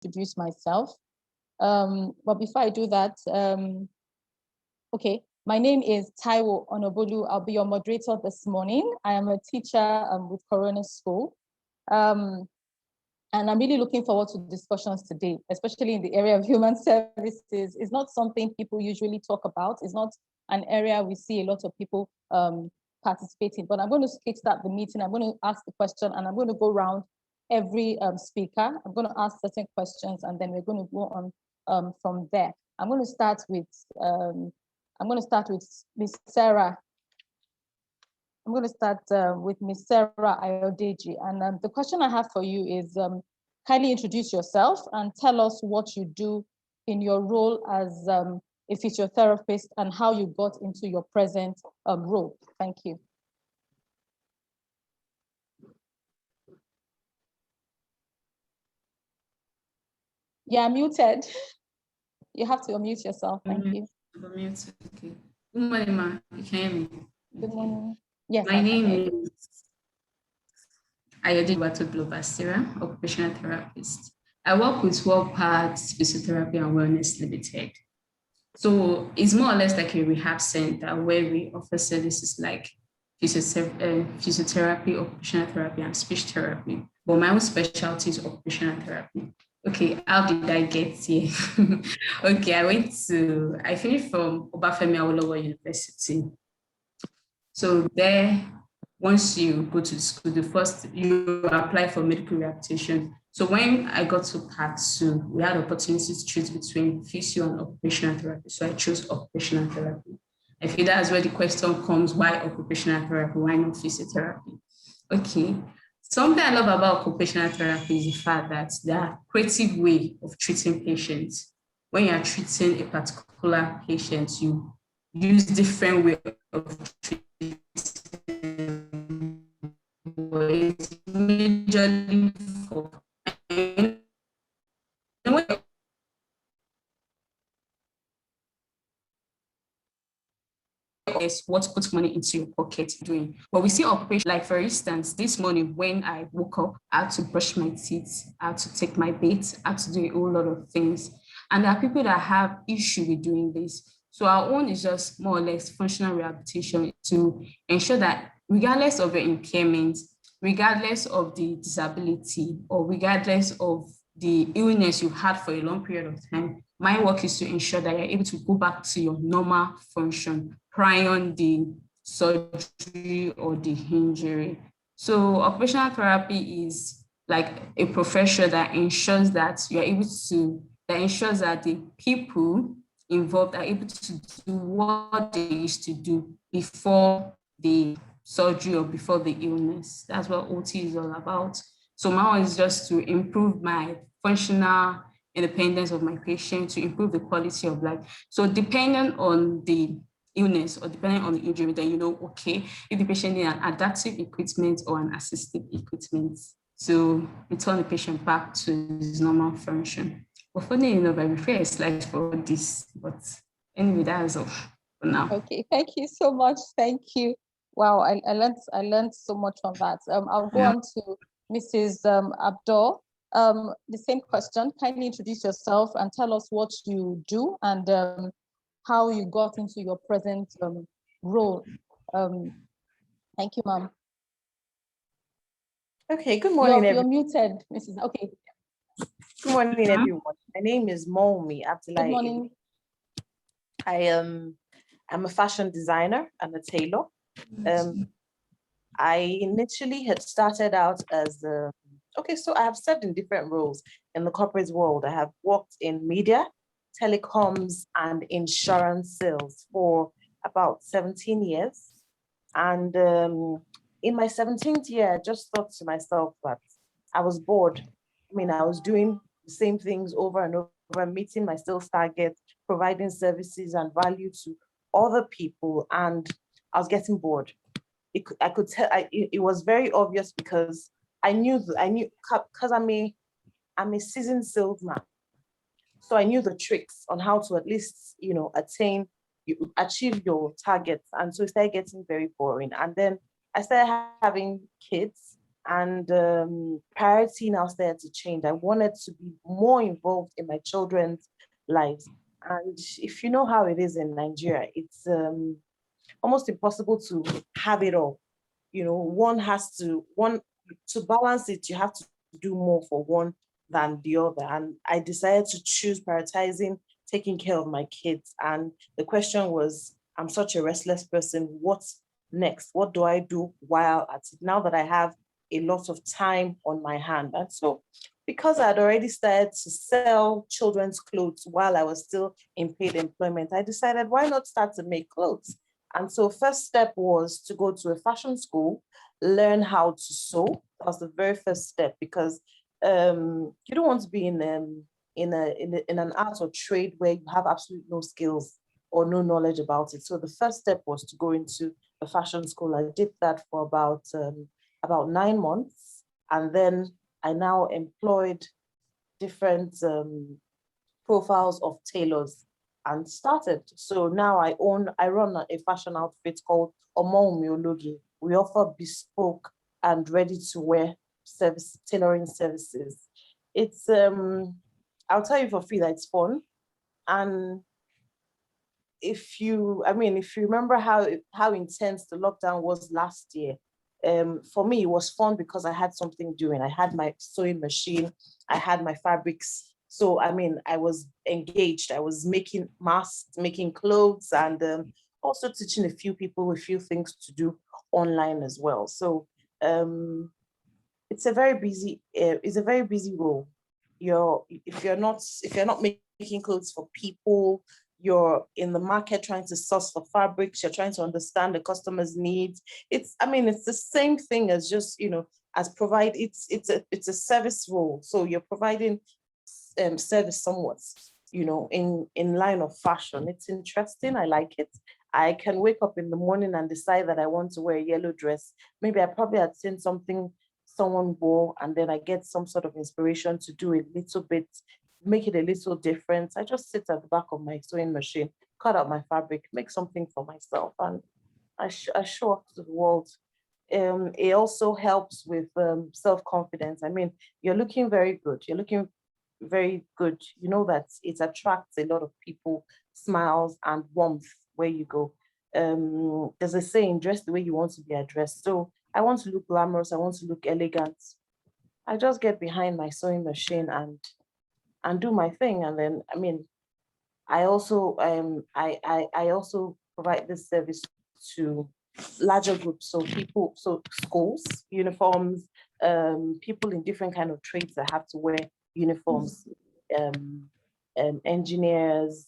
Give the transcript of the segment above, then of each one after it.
introduce myself. But before I do that, okay, my name is Taiwo Onabolu. I'll be your moderator this morning. I am a teacher with Corona School. And I'm really looking forward to discussions today, especially in the area of human services. It's not something people usually talk about. It's not an area we see a lot of people participating, but I'm going to kickstart the meeting. I'm going to ask the question and I'm going to go around every speaker. I'm going to ask certain questions and then we're going to go on from there. I'm going to start with Miss Sarah. I'm going to start with Miss Sarah AYODEJI. And the question I have for you is, kindly introduce yourself and tell us what you do in your role as a physiotherapist and how you got into your present role. Thank you. Yeah, muted. You have to unmute yourself. Thank you. Unmute. Okay. Good morning, ma. You can hear me? Good morning. Yes. My name is Adedoyin, Occupational Therapist. I work with Wellpath Physiotherapy and Wellness Limited. So it's more or less like a rehab center where we offer services like physiotherapy, occupational therapy, and speech therapy. But my own specialty is occupational therapy. Okay, how did I get here? Okay, I finished from Obafemi Awolowo University. So there, once you go to school, you apply for medical rehabilitation. So when I got to part 2, we had opportunities to choose between physio and occupational therapy. So I chose occupational therapy. I feel that's where the question comes, why occupational therapy? Why not physiotherapy? Okay. Something I love about occupational therapy is the fact that there are creative way of treating patients. When you are treating a particular patient, you use different way of treating. It's majorly for is what puts money into your pocket doing. But we see occupation, like for instance, this morning when I woke up, I had to brush my teeth, I had to take my bath, I had to do a whole lot of things. And there are people that have issue with doing this. So our own is just more or less functional rehabilitation to ensure that regardless of your impairment, regardless of the disability, or regardless of the illness you've had for a long period of time, my work is to ensure that you're able to go back to your normal function prior the surgery or the injury. So occupational therapy is like a profession that ensures that you're able to, that ensures that the people involved are able to do what they used to do before the surgery or before the illness. That's what OT is all about. So my one is just to improve my functional independence of my patient, to improve the quality of life. So depending on the illness or depending on the injury, then you know, okay, if the patient needs an adaptive equipment or an assistive equipment to return the patient back to his normal function. But funny enough, I prefer a slide for this, but anyway, that is all for now. Okay, thank you so much. Thank you. Wow, I learned so much from that. I'll go on to Mrs. Abdul. The same question. Kindly introduce yourself and tell us what you do and how you got into your present role. Thank you, ma'am. Okay, good morning, everyone. You're muted, Mrs. Okay. Good morning, everyone. My name is Omowunmi Abdullahi-Ewebiyi. Good morning. I'm a fashion designer and a tailor. I initially had started out as so I have served in different roles in the corporate world. I have worked in media, telecoms, and insurance sales for about 17 years. And in my 17th year, I just thought to myself that I was bored. I mean, I was doing the same things over and over, meeting my sales targets, providing services and value to other people, and I was getting bored. I could tell. It was very obvious because I knew because I'm a seasoned salesman, so I knew the tricks on how to at least achieve your targets, and so it started getting very boring. And then I started having kids, And priority now started to change. I wanted to be more involved in my children's lives. And if you know how it is in Nigeria, it's almost impossible to have it all. You know, to balance it, you have to do more for one than the other. And I decided to choose prioritizing taking care of my kids. And the question was, I'm such a restless person. What's next? What do I do while at it? Now that I have a lot of time on my hand. And so because I had already started to sell children's clothes while I was still in paid employment, I decided, why not start to make clothes? And so first step was to go to a fashion school, learn how to sew. That was the very first step, because you don't want to be in an art or trade where you have absolutely no skills or no knowledge about it. So the first step was to go into a fashion school. I did that for about 9 months, and then I now employed different profiles of tailors and started. So now I run a fashion outfit called OmowunmiOloge. We offer bespoke and ready-to-wear tailoring services. It's I'll tell you for free that it's fun. And if you remember how intense the lockdown was last year, for me, it was fun because I had something doing. I had my sewing machine, I had my fabrics. So, I was engaged. I was making masks, making clothes, and also teaching a few people a few things to do online as well. So, it's a very busy role. If you're not making clothes for people, you're in the market trying to source for fabrics, you're trying to understand the customer's needs. It's the same thing as just, as provide, it's a service role. So you're providing service somewhat, in line of fashion. It's interesting. I like it. I can wake up in the morning and decide that I want to wear a yellow dress. Maybe I probably had seen something someone wore, and then I get some sort of inspiration to do a little bit, make it a little different. I just sit at the back of my sewing machine, cut out my fabric, make something for myself, and I show up to the world. It also helps with self-confidence. You're looking very good. You're looking very good. You know that it attracts a lot of people, smiles and warmth where you go. There's a saying, dress the way you want to be addressed. So I want to look glamorous. I want to look elegant. I just get behind my sewing machine and do my thing. And then, I also I also provide this service to larger groups. So schools, uniforms, people in different kind of trades that have to wear uniforms, engineers,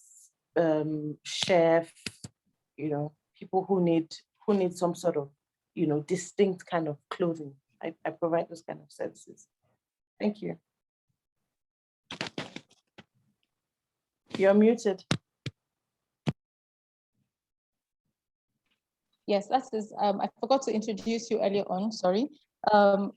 chef, people who need some sort of, distinct kind of clothing. I provide those kind of services. Thank you. You're muted. Yes, that is, I forgot to introduce you earlier on, sorry. The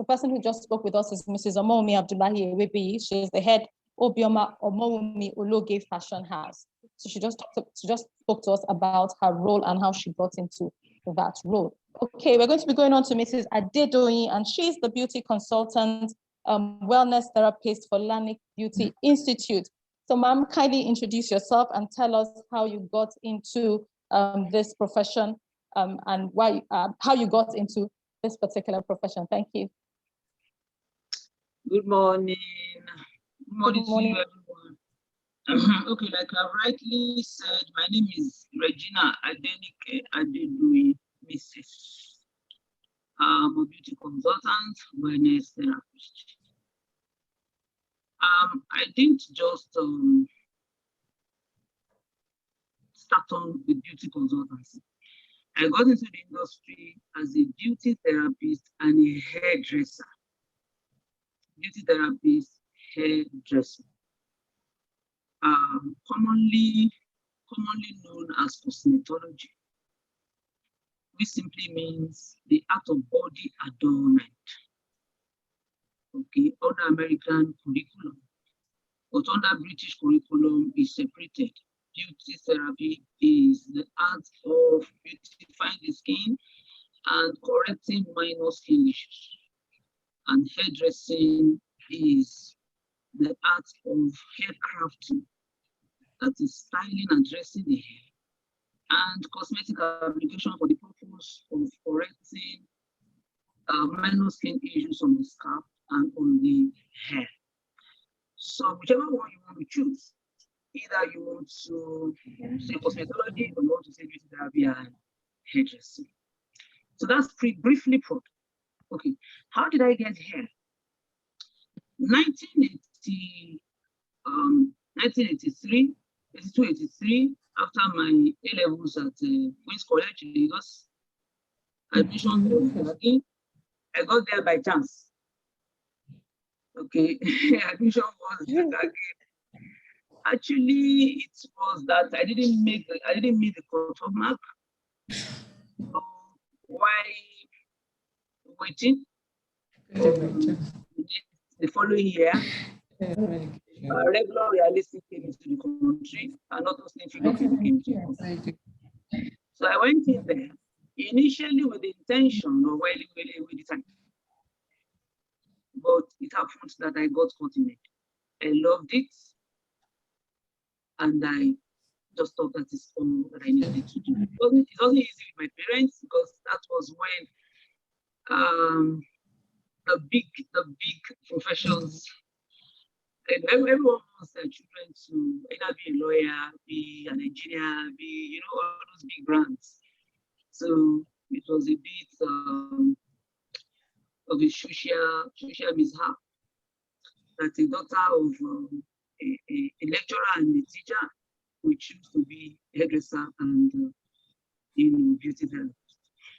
person who just spoke with us is Mrs. Omowunmi Abdullahi-Ewebiyi. She is the head Obioma OmowunmiOloge Fashion House. So she just spoke to us about her role and how she got into that role. Okay, we're going to be going on to Mrs. Adedoyin, and she's the beauty consultant, wellness therapist for LANNIK Beauty Institute. So ma'am, kindly introduce yourself and tell us how you got into this profession and why, how you got into this particular profession. Thank you. Good morning. Good morning, Good morning. to you, everyone. Okay, like I've rightly said, my name is Regina Adedoyin, Mrs. I'm a beauty consultant, wellness therapist. I didn't just start on with beauty consultancy. I got into the industry as a beauty therapist and a hairdresser. Beauty therapist, hairdresser. Commonly known as cosmetology, which simply means the art of body adornment. Okay, under American curriculum, but under British curriculum is separated. Beauty therapy is the art of beautifying the skin and correcting minor skin issues. and hairdressing is the art of hair crafting, that is styling and dressing the hair, and cosmetic application for the purpose of correcting minor skin issues on the scalp and on the hair. So whichever one you want to choose, either you want to say cosmetology or you want to say beauty therapy and hairdressing. So that's briefly put. Okay, how did I get here? 1983, 82, 83, after my A-levels at Queen's College in Lagos, admission, I got there by chance. Okay, admission was again. Actually, it was that I didn't meet the cut-off mark. So why waiting the following year? Regular realistic came into the country, and not those people came into the country. So I went in there initially with the intention of waiting with the time. But it happened that I got caught in it. I loved it, and I just thought that is all that I needed to do. It wasn't easy with my parents, because that was when the big professions, and everyone wants their children to either be a lawyer, be an engineer, be all those big brands. So it was a bit of a social mishap that a daughter of a lecturer and a teacher would choose to be a hairdresser and beauty therapist.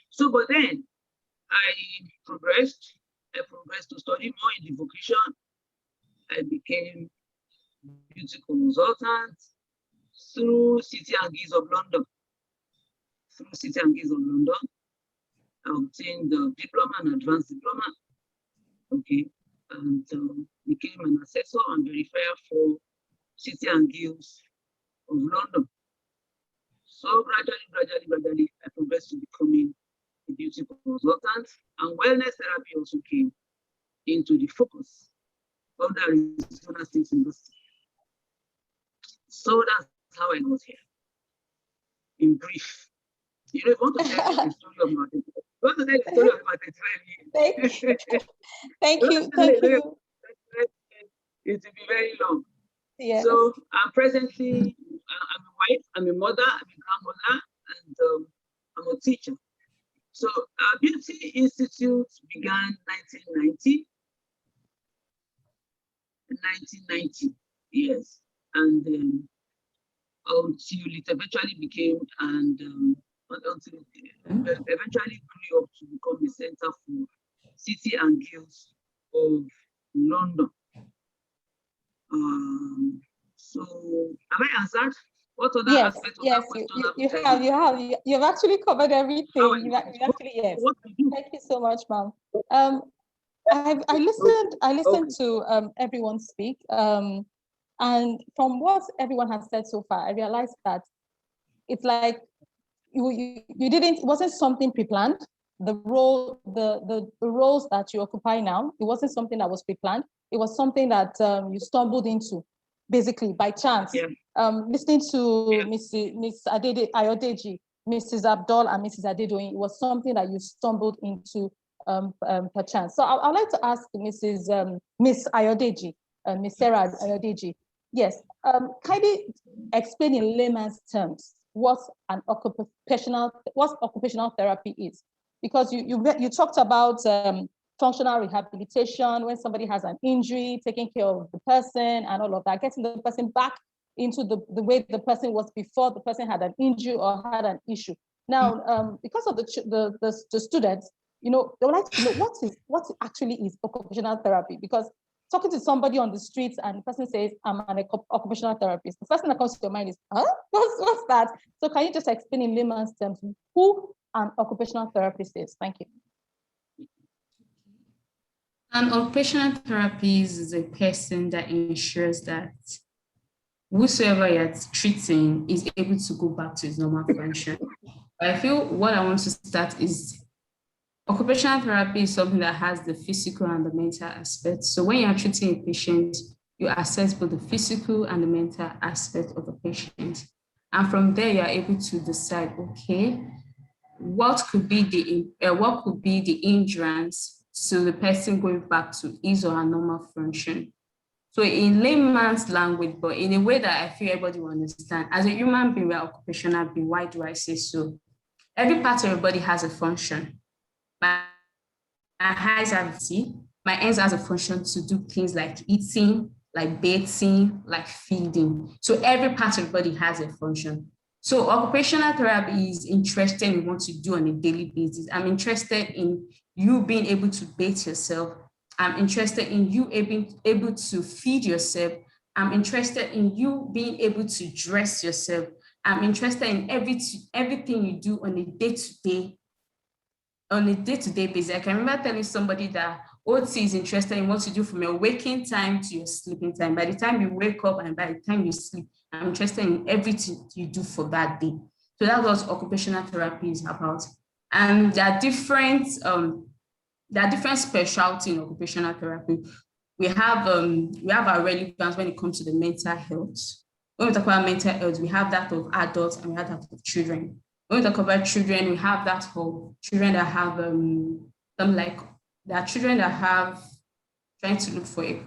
So, but then I progressed to study more in the vocation. I became beauty consultant through City and Guilds of London. I obtained the diploma and advanced diploma. Okay, and became an assessor and verifier for City and Guilds of London. So gradually, I progressed to becoming a beauty consultant, and wellness therapy also came into the focus of the Arizona State University. So that's how I got here. In brief, if you want to tell the story of my 35 years. Thank you. It will be very long. Yes. So I'm presently, I'm a wife, I'm a mother, I'm a grandmother, and I'm a teacher. So our Beauty Institute began 1990, yes, and until it eventually became, until it eventually grew up to become the Center for City and Guilds of London. So have I answered? What other aspects of that question? You've actually covered everything. Yes. Thank you so much, ma'am. I listened to everyone speak, and from what everyone has said so far, I realized that it's like it wasn't something pre-planned. The roles that you occupy now, it wasn't something that was pre-planned. It was something that you stumbled into, basically by chance. Yeah. Listening to Miss AYODEJI, Mrs. Abdul, and Mrs. Adedoyin, it was something that you stumbled into per chance. So I'd like to ask Miss AYODEJI, Miss Sarah AYODEJI. Yes, kindly explain in layman's terms what occupational therapy is, because you talked about functional rehabilitation, when somebody has an injury, taking care of the person and all of that, getting the person back into the way the person was before the person had an injury or had an issue. Now, because of the students, they would like to know what actually is occupational therapy, because talking to somebody on the streets and the person says, I'm an occupational therapist, the first thing that comes to your mind is, huh? What's that? So can you just explain in layman's terms who an occupational therapist is? Thank you. An occupational therapist is a person that ensures that whosoever you're treating is able to go back to his normal function. I feel what I want to start is Occupational therapy is something that has the physical and the mental aspect. So when you're treating a patient, you assess both the physical and the mental aspect of the patient. And from there, you're able to decide, okay, what could be the hindrance to the person going back to his or her normal function. So in layman's language, but in a way that I feel everybody will understand, as a human being, we're occupational being, why do I say so? Every part of your body has a function. My eyes have tea, my hands has a function to do things like eating, like bathing, like feeding. So every part of the body has a function. So occupational therapy is interested in what you do on a daily basis. I'm interested in you being able to bathe yourself. I'm interested in you able to feed yourself. I'm interested in you being able to dress yourself. I'm interested in everything you do on a day-to-day basis. I can remember telling somebody that OT is interested in what you do from your waking time to your sleeping time. By the time you wake up and by the time you sleep, I'm interested in everything you do for that day. So that's what occupational therapy is about. And there are different specialties in occupational therapy. We have our relevance when it comes to the mental health. When we talk about mental health, we have that of adults and we have that of children. When we talk about children, we have that of children that have there are children that have trying to look for a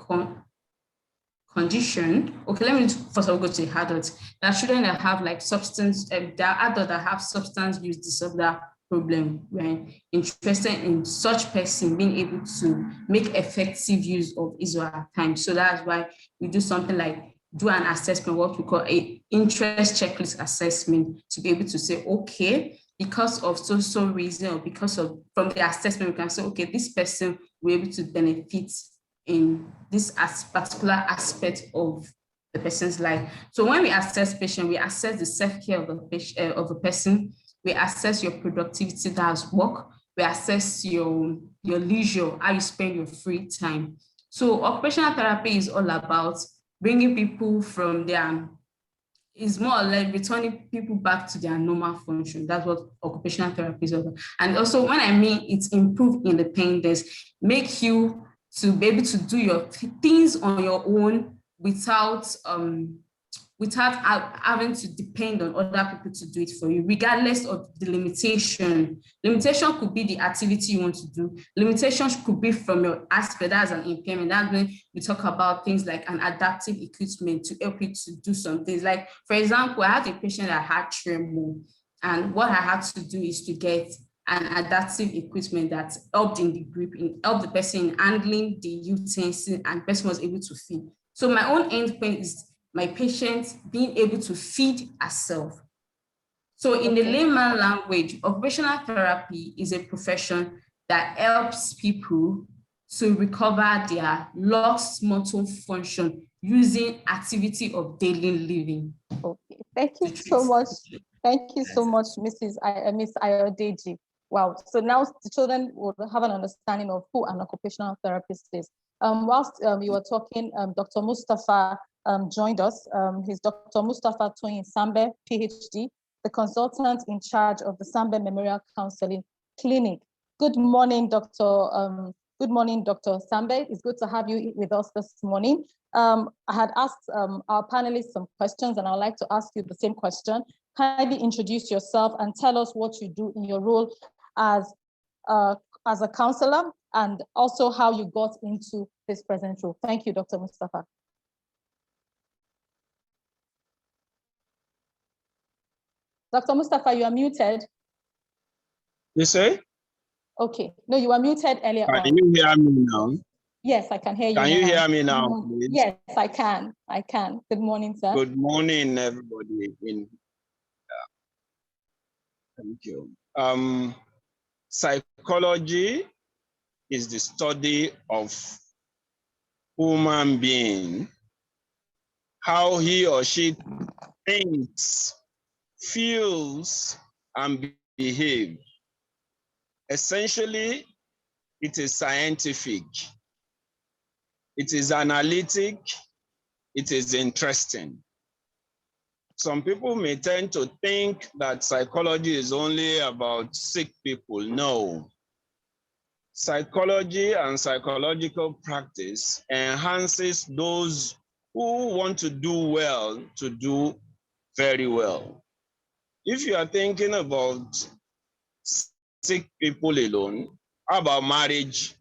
condition. Okay, let me first of all go to the adults. There are children that have like substance, there are adults that have substance use disorder problem. We're interested in such person being able to make effective use of his or her time. So that's why we do something like do an assessment, what we call a interest checklist assessment, to be able to say, okay, because of so reason, or because of from the assessment, we can say, okay, this person will be able to benefit in this particular aspect of the person's life. So when we assess patient, we assess the self-care of the patient, of the person. We assess your productivity, that's work. We assess your leisure, how you spend your free time. So occupational therapy is all about bringing people from is more or less returning people back to their normal function. That's what occupational therapy is all about. And also when I mean it's improve independence, make you to be able to do your things on your own without having to depend on other people to do it for you, regardless of the limitation. Limitation could be the activity you want to do. Limitations could be from your aspect, that's an impairment. That's when we talk about things like an adaptive equipment to help you to do some things. Like, for example, I had a patient that had tremor, and what I had to do is to get an adaptive equipment that helped in the grip, helped the person in handling the utensil, and the person was able to feed. So my own endpoint is my patient being able to feed herself. So in the layman language, occupational therapy is a profession that helps people to recover their lost motor function using activity of daily living. Okay, thank you so much. Thank you so much, Miss AYODEJI. Wow, so now the children will have an understanding of who an occupational therapist is. Whilst you were talking, Dr. Mustapha joined us. He's Dr. Mustapha TOYIN Sanbe, Ph.D., the consultant in charge of the Sanbe Memorial Counselling Clinic. Good morning, Dr. Sanbe. It's good to have you with us this morning. I had asked our panelists some questions, and I'd like to ask you the same question. Kindly introduce yourself and tell us what you do in your role as a counselor, and also how you got into this present role. Thank you, Dr. Mustapha. Dr. Mustapha, you are muted. You say? Okay. No, you were muted earlier on. Can you hear me now? Yes, I can hear you. Can you hear me now, please? Yes, I can. I can. Good morning, sir. Good morning, everybody. Thank you. Psychology is the study of human being, how he or she thinks, feels, and behaves. Essentially, it is scientific, it is analytic, it is interesting. Some people may tend to think that psychology is only about sick people. No, Psychology and psychological practice enhances those who want to do well to do very well. If you are thinking about sick people alone, how about marriage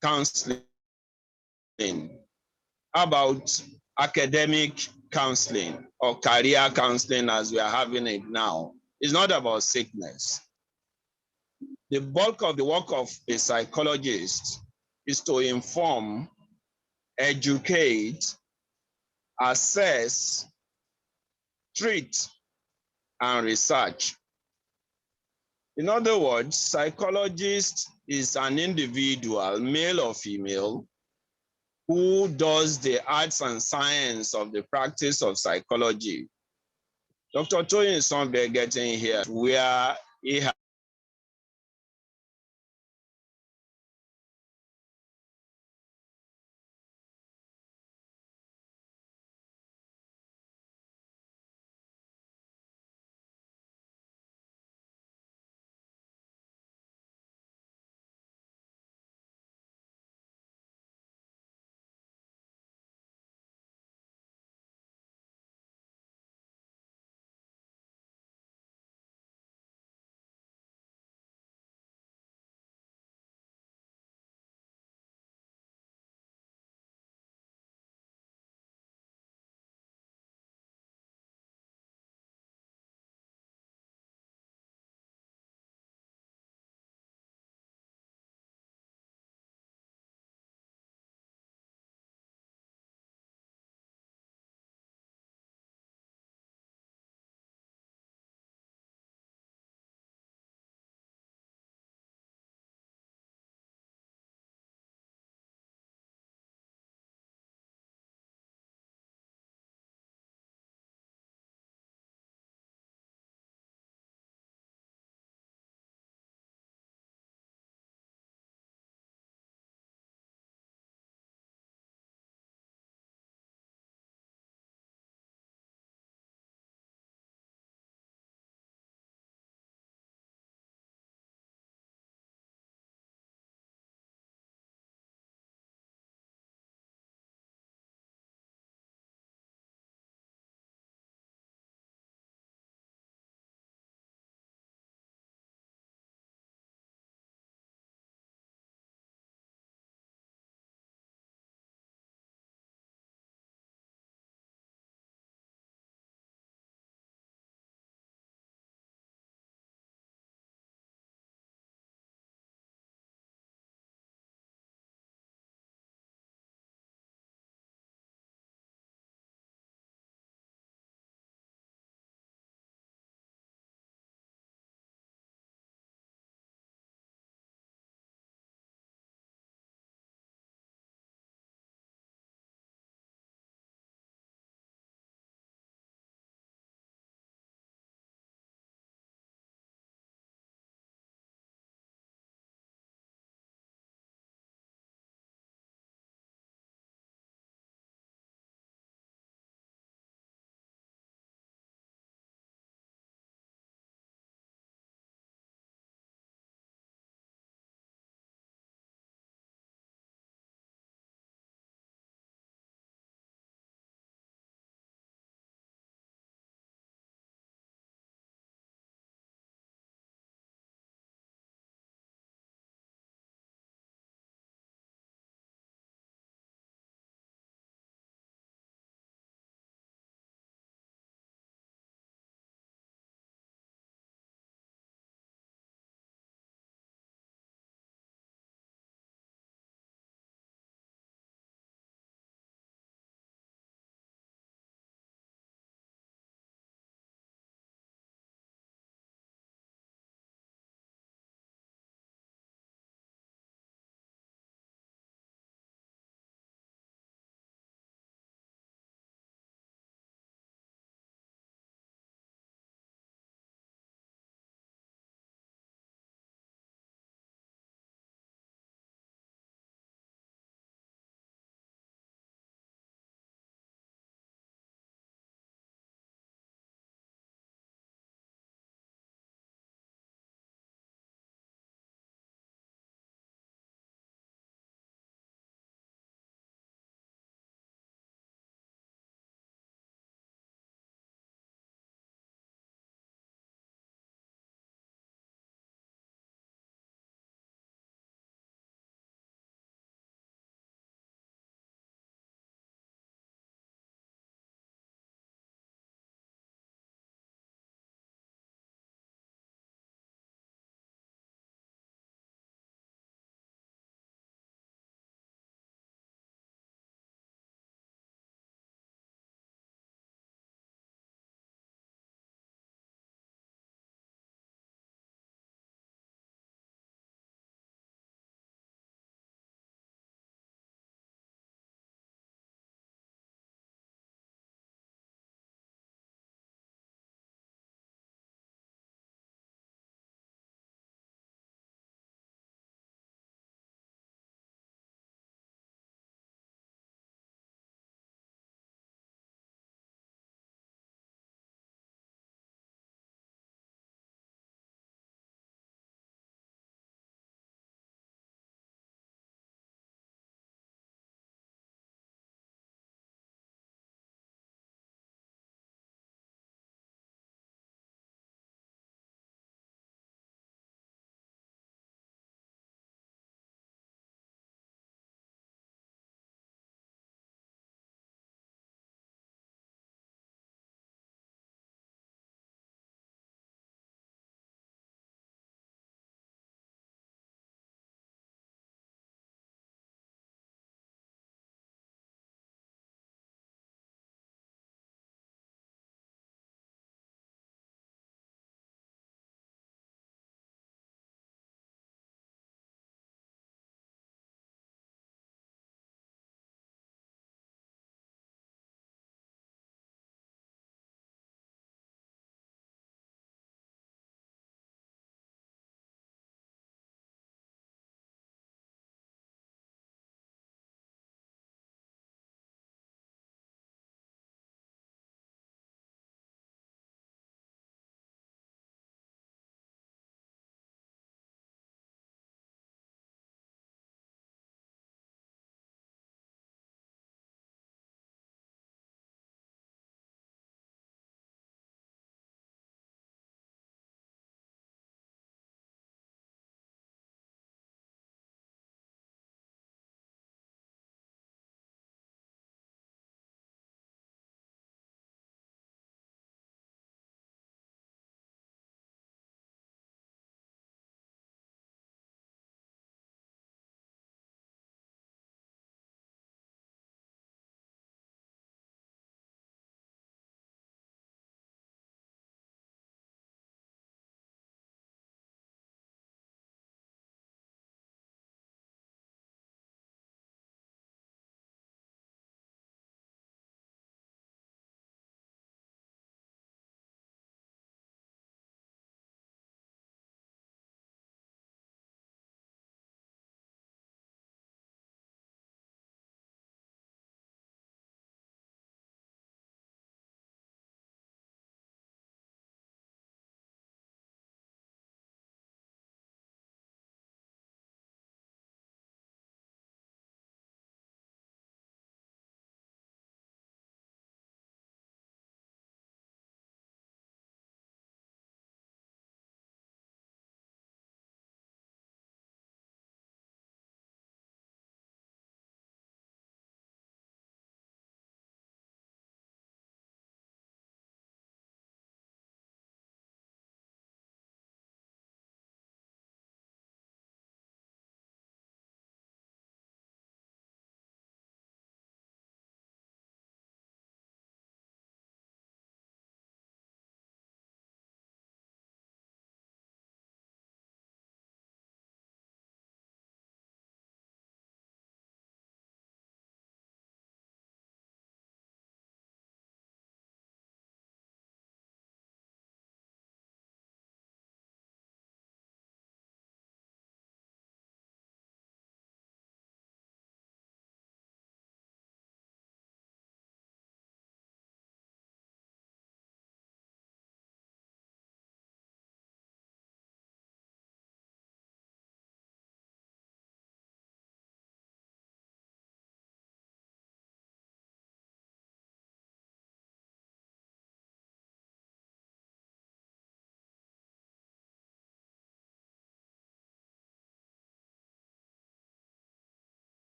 counseling? How about academic counseling or career counseling as we are having it now? It's not about sickness. The bulk of the work of a psychologist is to inform, educate, assess, treat, and research. In other words, psychologist is an individual, male or female, who does the arts and science of the practice of psychology. Dr. TOYIN Sanbe getting here where he has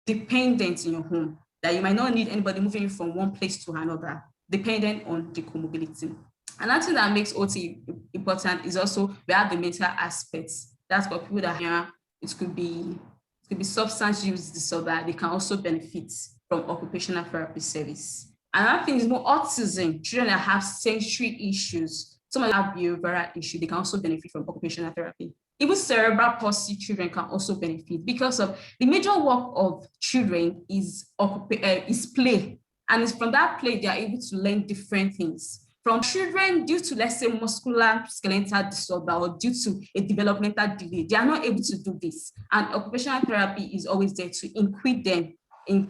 dependent in your home, that you might not need anybody moving you from one place to another, dependent on the comorbidity. Another thing that makes OT important is also we have the mental aspects. That's for people that here, it could be substance use disorder. They can also benefit from occupational therapy service. Another thing is more autism. Children that have sensory issues, some of them have behavioral issues, they can also benefit from occupational therapy. Even cerebral palsy children can also benefit because of the major work of children is play. And it's from that play, they are able to learn different things. From children, due to, let's say, muscular skeletal disorder or due to a developmental delay, they are not able to do this. And occupational therapy is always there to equip them in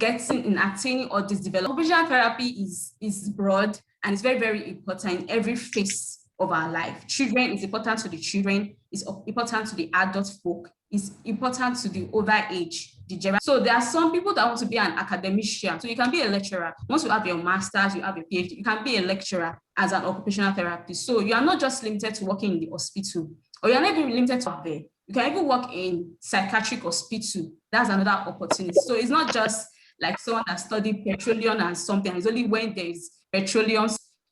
attaining all this development. Occupational therapy is broad and it's very, very important in every phase of our life. Children is important to the children, is important to the adult folk, is important to the older age. So there are some people that want to be an academician. So you can be a lecturer. Once you have your master's, you have a PhD, you can be a lecturer as an occupational therapist. So you are not just limited to working in the hospital, or you're not even limited to there. You can even work in psychiatric hospital. That's another opportunity. So it's not just like someone that studied petroleum and something. It's only when there's petroleum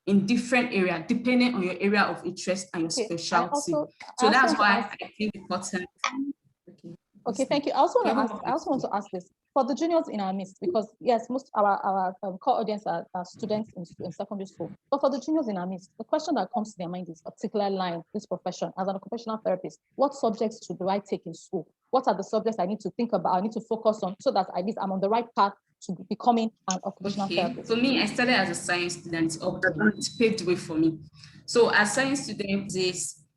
in different areas, depending on your area of interest and your specialty. So that's why I think it's important. Okay, thank you. I also want to ask this for the juniors in our midst, because yes, most of our core audience are students in secondary school. But for the juniors in our midst, the question that comes to their mind is particular line, this profession as an occupational therapist. What subjects should I take in school? What are the subjects I need to think about? I need to focus on so that at least I'm on the right path to becoming an occupational therapist. For me, I started as a science student. It paved the way for me. So as science student,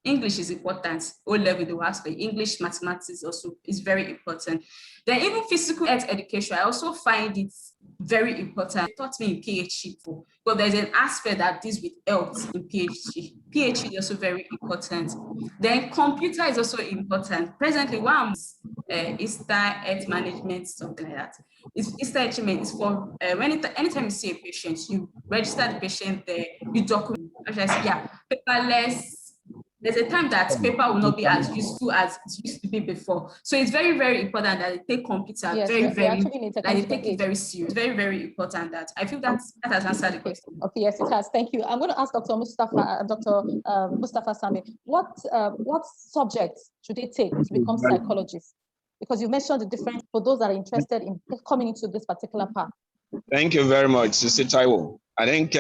English is important. O-level, the aspect. English, mathematics also is very important. Then even physical health education, I also find it very important. It taught me in PhD, but there's an aspect that deals with health in PhD. PhD is also very important. Then computer is also important. Presently, one ISTA health management, something like that. ISTA achievement is for anytime you see a patient, you register the patient there, you document. Paperless. There's a time that paper will not be as useful as it used to be before. So it's very, very important that they take computer they take it very serious. Very, very important that I feel that has answered the question. Okay, yes, it has. Thank you. I'm going to ask Dr. Mustapha Sanbe, what subjects should they take to become psychologists? Because you mentioned the difference for those that are interested in coming into this particular path. Thank you very much, Sister Taiwo. I think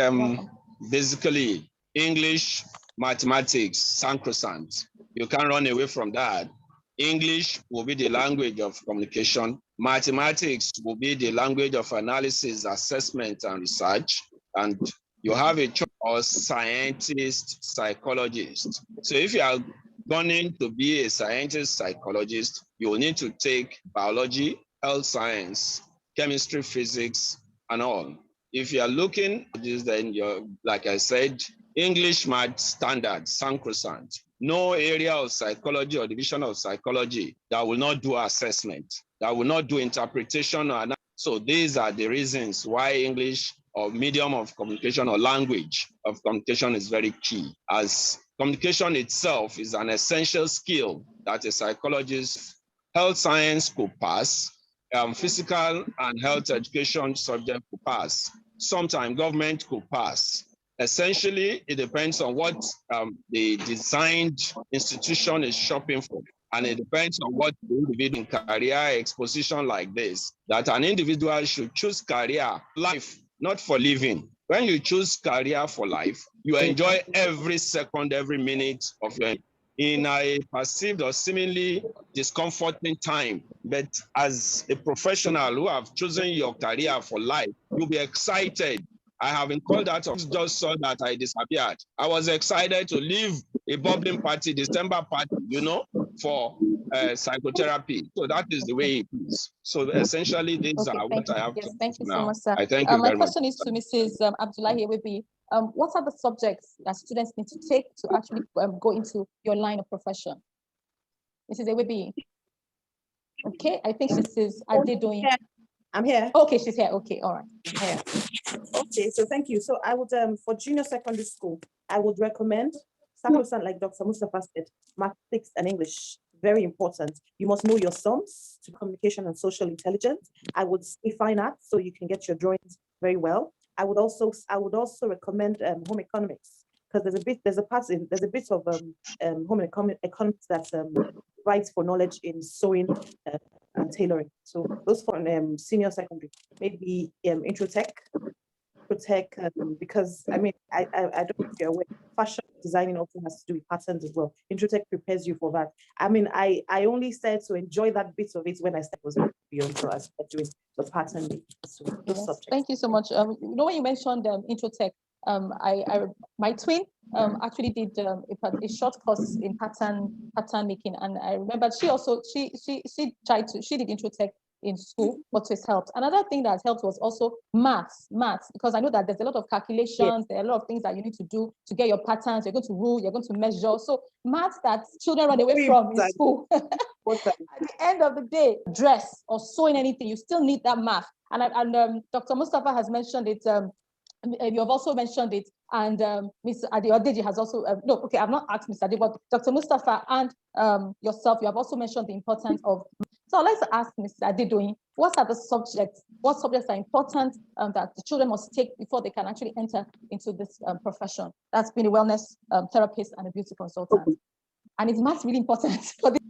basically English, mathematics, sacrosanct. You can't run away from that. English will be the language of communication. Mathematics will be the language of analysis, assessment, and research. And you have a choice of scientist, psychologist. So if you are going to be a scientist, psychologist, you will need to take biology, health science, chemistry, physics, and all. If you are looking at this, then you're, like I said, English, math, standard, sacrosanct. No area of psychology or division of psychology that will not do assessment, that will not do interpretation. So these are the reasons why English or medium of communication or language of communication is very key, as communication itself is an essential skill that a psychologist, health science could pass, physical and health education subject could pass, sometimes government could pass. Essentially, it depends on what the designed institution is shopping for. And it depends on what the individual career exposition like this, that an individual should choose career, life, not for living. When you choose career for life, you enjoy every second, every minute of your life in a perceived or seemingly discomforting time. But as a professional who have chosen your career for life, you'll be excited. I have been called out of just saw that I disappeared. I was excited to leave a bubbling party, December party, for psychotherapy. So that is the way it is. So essentially, these are what I have to thank you now. so much, sir. I thank you very much. My question is to Mrs. Abdullahi-Ewebiyi. What are the subjects that students need to take to actually go into your line of profession? Mrs. Ewebiyi. Okay, I think this is Adedoyin. I'm here. Okay, she's here. Okay, all right. Here. Okay, so thank you. So I would, for junior secondary school, I would recommend sacrosanct, like Dr. Mustapha said, mathematics and English. very important. You must know your sums to communication and social intelligence. I would say fine arts, so you can get your drawings very well. I would also recommend home economics, because there's a bit of home economics that provides for knowledge in sewing and tailoring. So those for senior secondary, maybe intro tech, because I mean I don't know if you're aware, fashion designing also has to do with patterns as well. Introtech prepares you for that. I mean, I only started to enjoy that bit of it when I started beyond, so I started doing the pattern. So those subjects. Thank you so much. You know, when you mentioned Introtech, my twin actually did a short course in pattern making, and I remember she did Introtech in school, but it helped. Another thing that helped was also maths, because I know that there's a lot of calculations, there are a lot of things that you need to do to get your patterns. You're going to rule, you're going to measure. So maths that children run away from in school. At the end of the day, dress or sewing anything, you still need that math. And Dr. Mustapha has mentioned it. You have also mentioned it, and Ms. AYODEJI has also, I've not asked Mr. Ade, but Dr. Mustapha and yourself, you have also mentioned the importance of. So I'd like to ask Mr. Adedoyin, what subjects are important that the children must take before they can actually enter into this profession? That's being a wellness therapist and a beauty consultant. Okay. And is maths really important for this?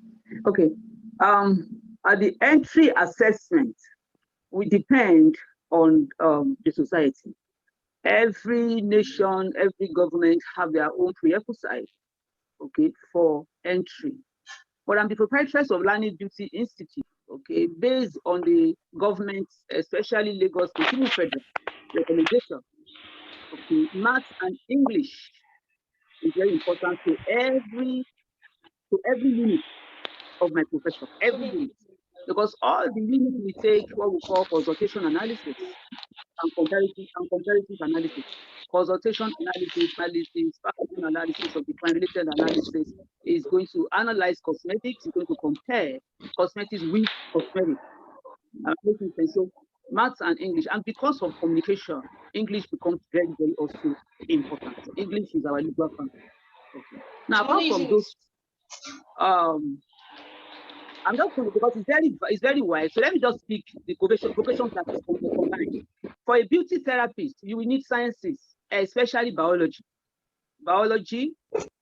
Okay. At the entry assessment, we depend on the society. Every nation, every government have their own prerequisite, okay, for entry. But I'm the proprietress of LANNIK Beauty Institute, okay, based on the government, especially Lagos State Federal recommendation. Okay, math and English is very important to every unit of my profession, every unit, because all the units we take what we call consultation analysis and comparative analysis. Consultation analysis, pattern analysis of the crime-related analysis is going to analyze cosmetics, is going to compare cosmetics with cosmetics. So maths and English, and because of communication, English becomes very, very also important. English is our legal function. Okay. Now, apart from those, I'm just going to, because it's very wide. So let me just speak the vocations that is combined. For a beauty therapist, you will need sciences, especially biology,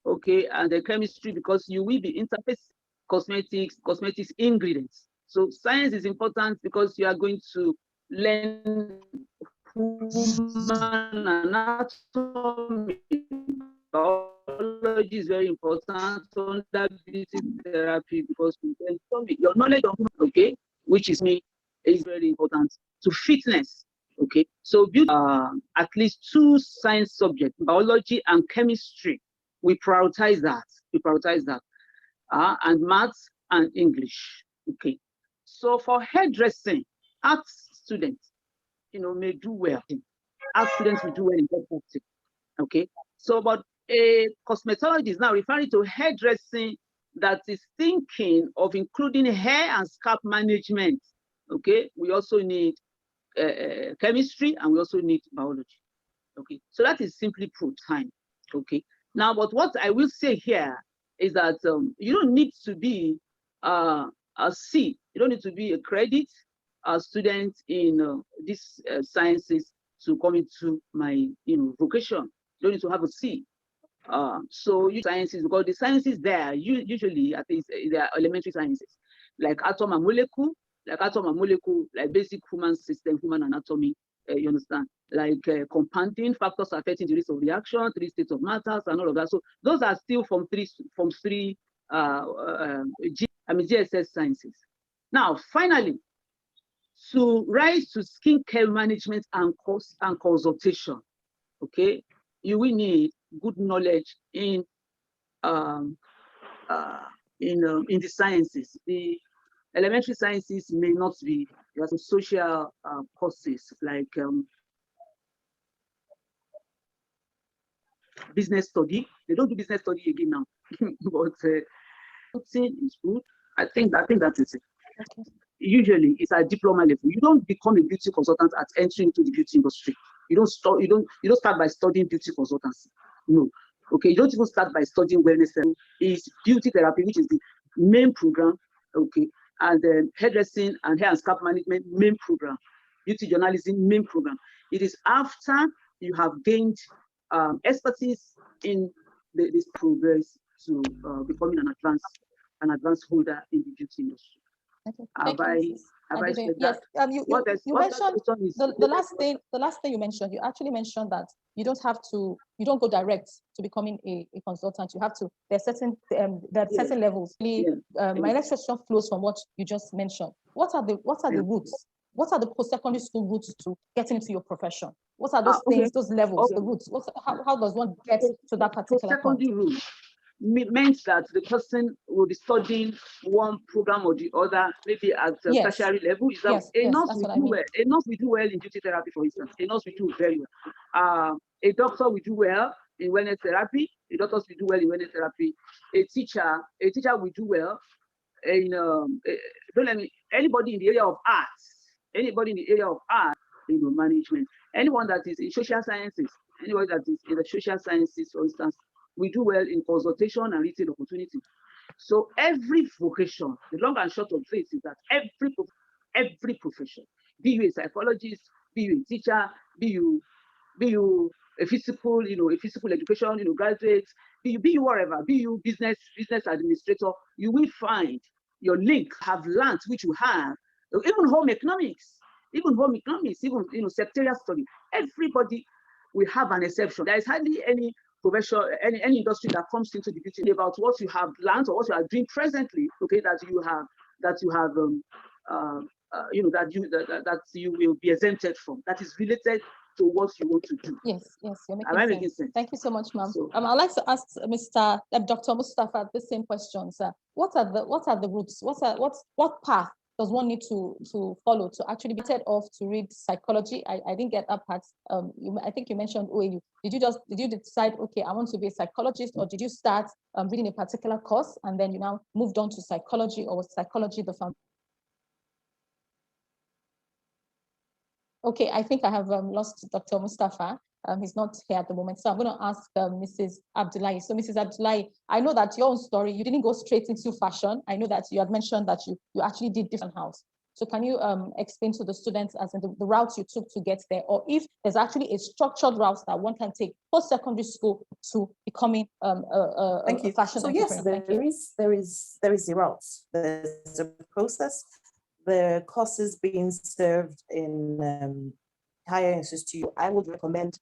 okay, and the chemistry, because you will be interface cosmetics ingredients. So science is important because you are going to learn human anatomy. Biology is very important under beauty therapy because your knowledge of, okay, which is me, is very important to fitness. Okay, so at least 2 science subjects, biology and chemistry. We prioritize that. And maths and English. Okay, so for hairdressing, art students, may do well. Art students will do well in hairdressing. Okay, so but a cosmetologist is now referring to hairdressing that is thinking of including hair and scalp management. Okay, we also need chemistry, and we also need biology. Okay, so that is simply time. Okay, now, but what I will say here is that you don't need to be a C, you don't need to be a credit student in these sciences to come into my vocation. You don't need to have a C. So you sciences, because the sciences there usually I think they are elementary sciences like atom and molecule, like basic human system, human anatomy, you understand, like compounding, factors affecting the risk of reaction, 3 states of matters, and all of that. So those are still from three GSS sciences. Now, finally, to rise to skincare management and consultation, okay, you will need good knowledge in the sciences. The elementary sciences may not be. There are some social courses like business study. They don't do business study again now, but is good. I think that is it. Okay. Usually, it's at diploma level. You don't become a beauty consultant at entering into the beauty industry. You don't start by studying beauty consultancy. No. Okay, you don't even start by studying wellness therapy. It's beauty therapy, which is the main program, okay, and then hairdressing and hair and scalp management main program, beauty journalism main program. It is after you have gained expertise in this progress to becoming an advanced holder in the beauty industry. Okay. Have I said yes. that? You mentioned the last thing you mentioned. You actually mentioned that you don't go direct to becoming a consultant. You have to. There are certain levels. My next question flows from what you just mentioned. What are the routes? What are the post-secondary school routes to getting into your profession? What are those things, those levels, the routes? How does one get to that particular point? Secondary route meant that the person will be studying one program or the other, maybe at the tertiary level. Is that a nurse will do well? A nurse will do well in beauty therapy, for instance. A nurse will do very well. A doctor will do well in wellness therapy. A doctor will do well in wellness therapy. A teacher will do well in anybody in the area of arts. Anybody in the area of art, management. Anyone that is in social sciences, anybody that is in the social sciences, for instance, we do well in consultation and retail opportunity. So every vocation, the long and short of this is that every profession, be you a psychologist, be you a teacher, be you a physical education, graduates, be you whatever, be you business administrator, you will find your link have learned which you have. Even home economics, even secretarial study, everybody will have an exception. There is hardly any profession, any industry that comes into the beauty about what you have learned or what you are doing presently, okay, that you will be exempted from. That is related to what you want to do. Yes, you're making sense. Thank you so much, ma'am. I'd like to ask Dr. Mustapha the same question, sir. What are the routes? What path does one need to follow to actually be set off to read psychology? I didn't get that part. I think you mentioned OAU. Did you decide, okay, I want to be a psychologist, or did you start reading a particular course and then you now moved on to psychology, or was psychology the foundation? Okay, I think I have lost Dr. Mustapha. He's not here at the moment. So I'm going to ask Mrs. Abdullahi. So Mrs. Abdullahi, I know that your own story, you didn't go straight into fashion. I know that you had mentioned that you actually did different house. So can you explain to the students as in the route you took to get there, or if there's actually a structured route that one can take post-secondary school to becoming a fashion entrepreneur? So yes, there is a route. There's a process. The courses being served in higher institute, I would recommend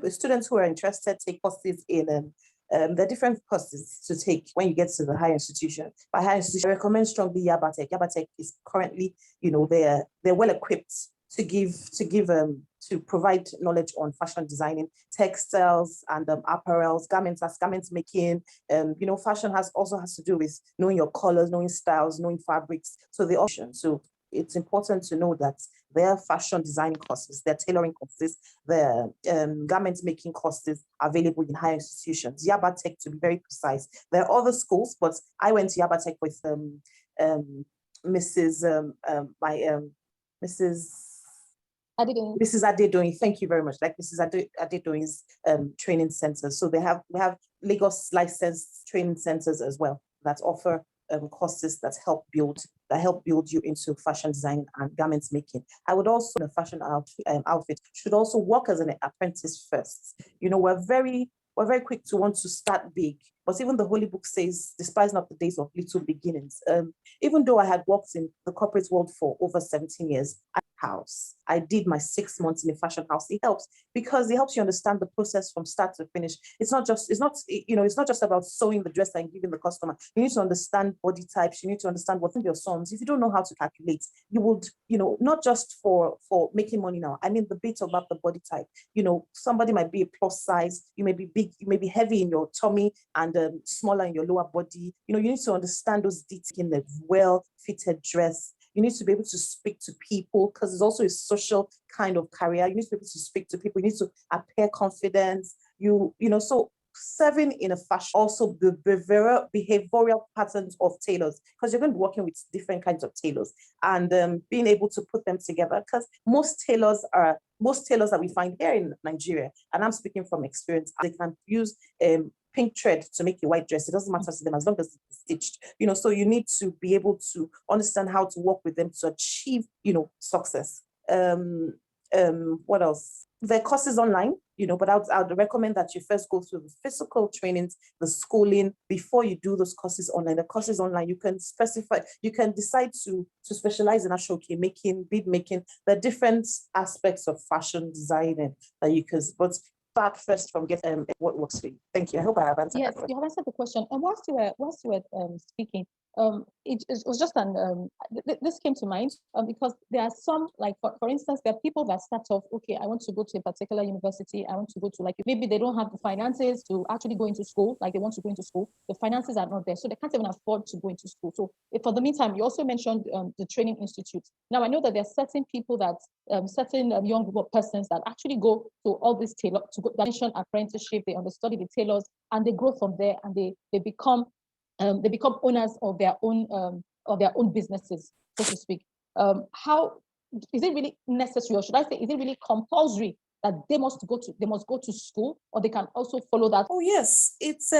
students who are interested take courses in the different courses to take when you get to the higher institution. By higher institution, I recommend strongly Yabatek. Yabatek is currently, they're well equipped to provide knowledge on fashion designing, textiles and apparels, garments making. Fashion also has to do with knowing your colors, knowing styles, knowing fabrics. So it's important to know that there are fashion designing courses, there are tailoring courses, there are garment making courses available in higher institutions. Yabatek, to be very precise. There are other schools, but I went to Yabatek with Mrs. Adedoyin, thank you very much. Like Mrs. Adedoyin's training centers. So we have Lagos licensed training centers as well that offer courses that help build you into fashion design and garments making. I would also, a fashion outfit should also work as an apprentice first. We're very quick to want to start big, but even the Holy Book says, despise not the days of little beginnings. Even though I had worked in the corporate world for over 17 years, I did my 6 months in a fashion house. It helps because it helps you understand the process from start to finish. It's not just about sewing the dress and giving the customer. You need to understand body types. You need to understand what's in your sums. If you don't know how to calculate, you would, not just for making money now. I mean, the bit about the body type. Somebody might be a plus size. You may be big. You may be heavy in your tummy and smaller in your lower body. You need to understand those details in the well-fitted dress. You need to be able to speak to people because it's also a social kind of career. You need to be able to speak to people. You need to appear confident. So serving in a fashion, also the behavioral patterns of tailors, because you're going to be working with different kinds of tailors and being able to put them together, because most tailors that we find here in Nigeria, and I'm speaking from experience, they can use pink thread to make a white dress. It doesn't matter to them as long as it's stitched, so you need to be able to understand how to work with them to achieve, success. What else? The courses online, but I'd recommend that you first go through the physical trainings, the schooling, before you do those courses online. The courses online, you can specify, you can decide to specialize in actual making, bead making, the different aspects of fashion designing that you can, but start first from getting what works for you. Thank you. I hope I have answered. Yes, you have answered the question. And whilst you were speaking, it was just this came to mind because there are some, like for instance, there are people that start off, okay, I want to go to a particular university. I want to go to, like, maybe they don't have the finances to actually go into school, like they want to go into school. The finances are not there, so they can't even afford to go into school. So for the meantime, you also mentioned the training institute. Now I know that there are certain people that certain young persons that actually go to all this tailor to go apprenticeship. They understudy the tailors and they grow from there, and they become owners of their own businesses, so to speak. How is it really necessary, or should I say, is it really compulsory that they must go to school, or they can also follow that? Oh yes, it's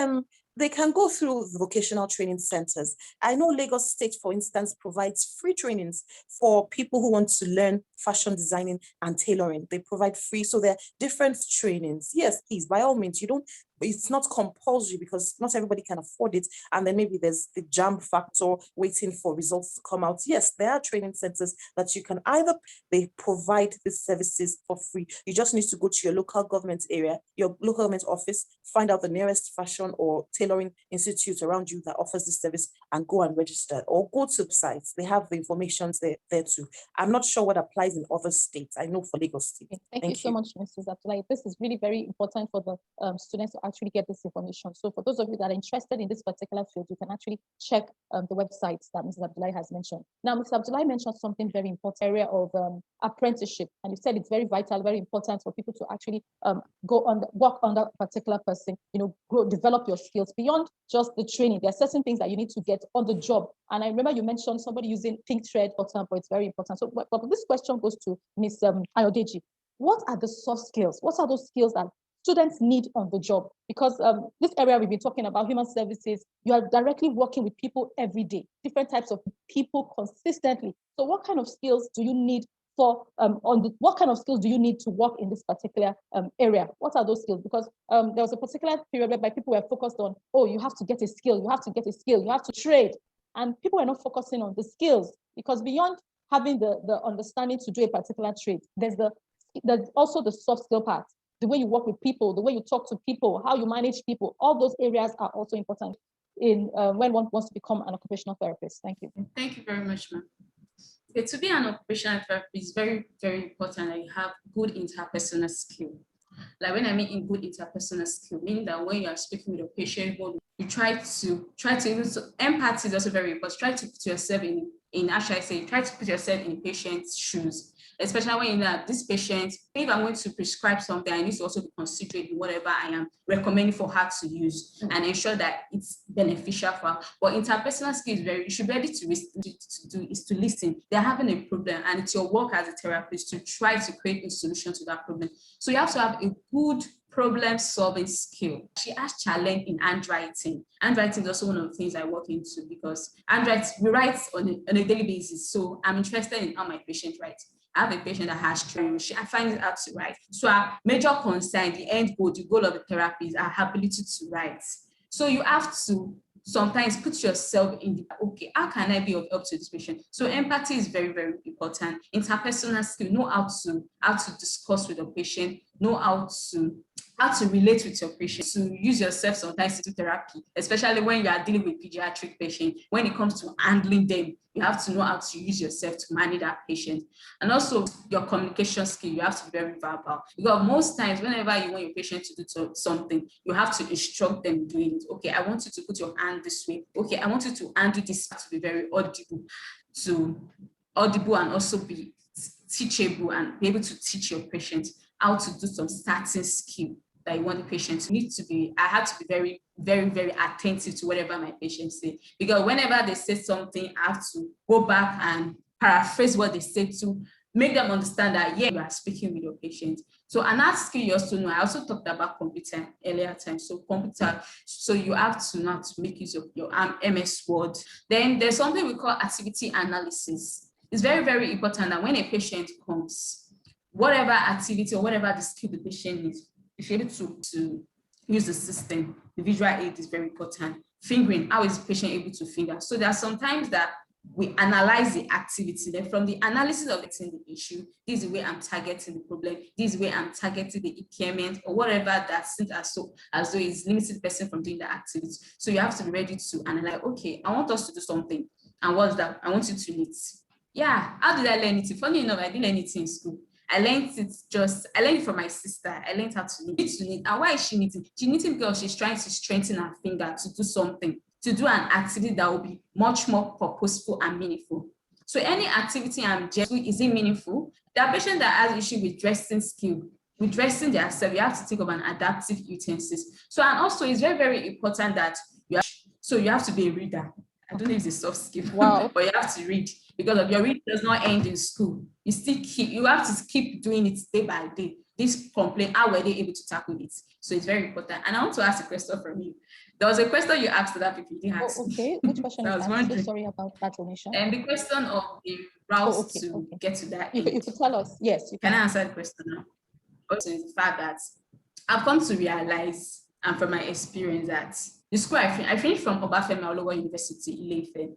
they can go through vocational training centers. I know Lagos State, for instance, provides free trainings for people who want to learn fashion designing and tailoring. They provide free, so there are different trainings. Yes, please, by all means, it's not compulsory because not everybody can afford it. And then maybe there's the jam factor waiting for results to come out. Yes, there are training centers that you can they provide these services for free. You just need to go to your local government area, your local government office, find out the nearest fashion or tailoring institute around you that offers this service and go and register, or go to the sites. They have the information there too. I'm not sure what applies in other states. I know for Lagos State. Okay, thank you so much, Mrs. Abdullahi. This is really very important for the students to actually get this information. So for those of you that are interested in this particular field, you can actually check the websites that Mrs. Abdullahi has mentioned. Now, Mrs. Abdullahi mentioned something very important, area of apprenticeship, and you said it's very vital, very important for people to actually work under a particular person, develop your skills beyond just the training. There are certain things that you need to get on the job. And I remember you mentioned somebody using pink thread, for example. It's very important. So but this question goes to Ms. AYODEJI. What are the soft skills? What are those skills that students need on the job? Because this area we've been talking about, human services, you are directly working with people every day, different types of people consistently. So what kind of skills do you need what kind of skills do you need to work in this particular area? What are those skills? Because there was a particular period whereby people were focused on, oh, you have to get a skill, you have to get a skill, you have to trade. And people were not focusing on the skills, because beyond having the understanding to do a particular trade, there's also the soft skill part. The way you work with people, the way you talk to people, how you manage people, all those areas are also important in when one wants to become an occupational therapist. Thank you. Thank you very much, ma'am. Okay, to be an occupational therapist, it's very, very important that you have good interpersonal skill. Like when I mean in good interpersonal skill, meaning that when you are speaking with a patient, you try to empathy is also very important. Try to put yourself try to put yourself in patient's shoes. Especially when you know that this patient, if I'm going to prescribe something, I need to also be considerate in whatever I am recommending for her to use and ensure that it's beneficial for her. But interpersonal skills, you should be ready to listen. They're having a problem, and it's your work as a therapist to try to create a solution to that problem. So you have to have a good problem-solving skill. She has challenge in handwriting. Handwriting is also one of the things I work into, because we write on a daily basis. So I'm interested in how my patient writes. I have a patient that has training. I find it hard to write. So our major concern, the end goal, the goal of the therapy is our ability to write. So you have to sometimes put yourself in okay, how can I be of help to this patient? So empathy is very, very important. Interpersonal skill, know how to discuss with the patient, know how to relate with your patient, to use yourself sometimes to do therapy, especially when you are dealing with pediatric patients. When it comes to handling them, you have to know how to use yourself to manage that patient. And also your communication skill, you have to be very verbal. Because most times, whenever you want your patient to do something, you have to instruct them doing it. Okay, I want you to put your hand this way. Okay, I want you to handle this to be very audible and also be teachable and be able to teach your patient how to do some starting skill that you want the patient to need to be. I have to be very, very, very attentive to whatever my patients say, because whenever they say something, I have to go back and paraphrase what they say to make them understand that, yeah, you are speaking with your patient. So another skill you also know, I also talked about computer earlier time. So computer, so you have to know to make use of your MS Word. Then there's something we call activity analysis. It's very, very important that when a patient comes, whatever activity or whatever the skill the patient needs, if you're able to use the system, the visual aid is very important. Fingering, how is the patient able to finger? So there are sometimes that we analyze the activity. Then from the analysis of the issue, this is the way I'm targeting the problem, this is the way I'm targeting the impairment or whatever that seems as though it's limited person from doing the activity. So you have to be ready to analyze, okay, I want us to do something. And what's that? I want you to knit. Yeah, how did I learn it? Funny enough, I didn't learn it in school. I learned it from my sister. I learned how to knit. And why is she knitting? She's knitting because she's trying to strengthen her finger to do something, to do an activity that will be much more purposeful and meaningful. So any activity I'm just doing, is it meaningful? There are patients that have issue with dressing skill, with dressing themselves. You have to think of an adaptive utensils. So, and also it's very, very important that you have to be a reader. I don't know if it's a soft skill, wow. but you have to read, because of your reading does not end in school. You have to keep doing it day by day. This complaint, how were they able to tackle it? So it's very important. And I want to ask a question from you. There was a question you asked that people didn't ask. Okay, which question? So I'm so sorry about that omission. And the question of the route to get to that. You could tell us. Yes, you can. Can I answer the question now? Also, is the fact that I've come to realize, and from my experience, that the school I finished from Obafemi Awolowo University, Ile-Ife.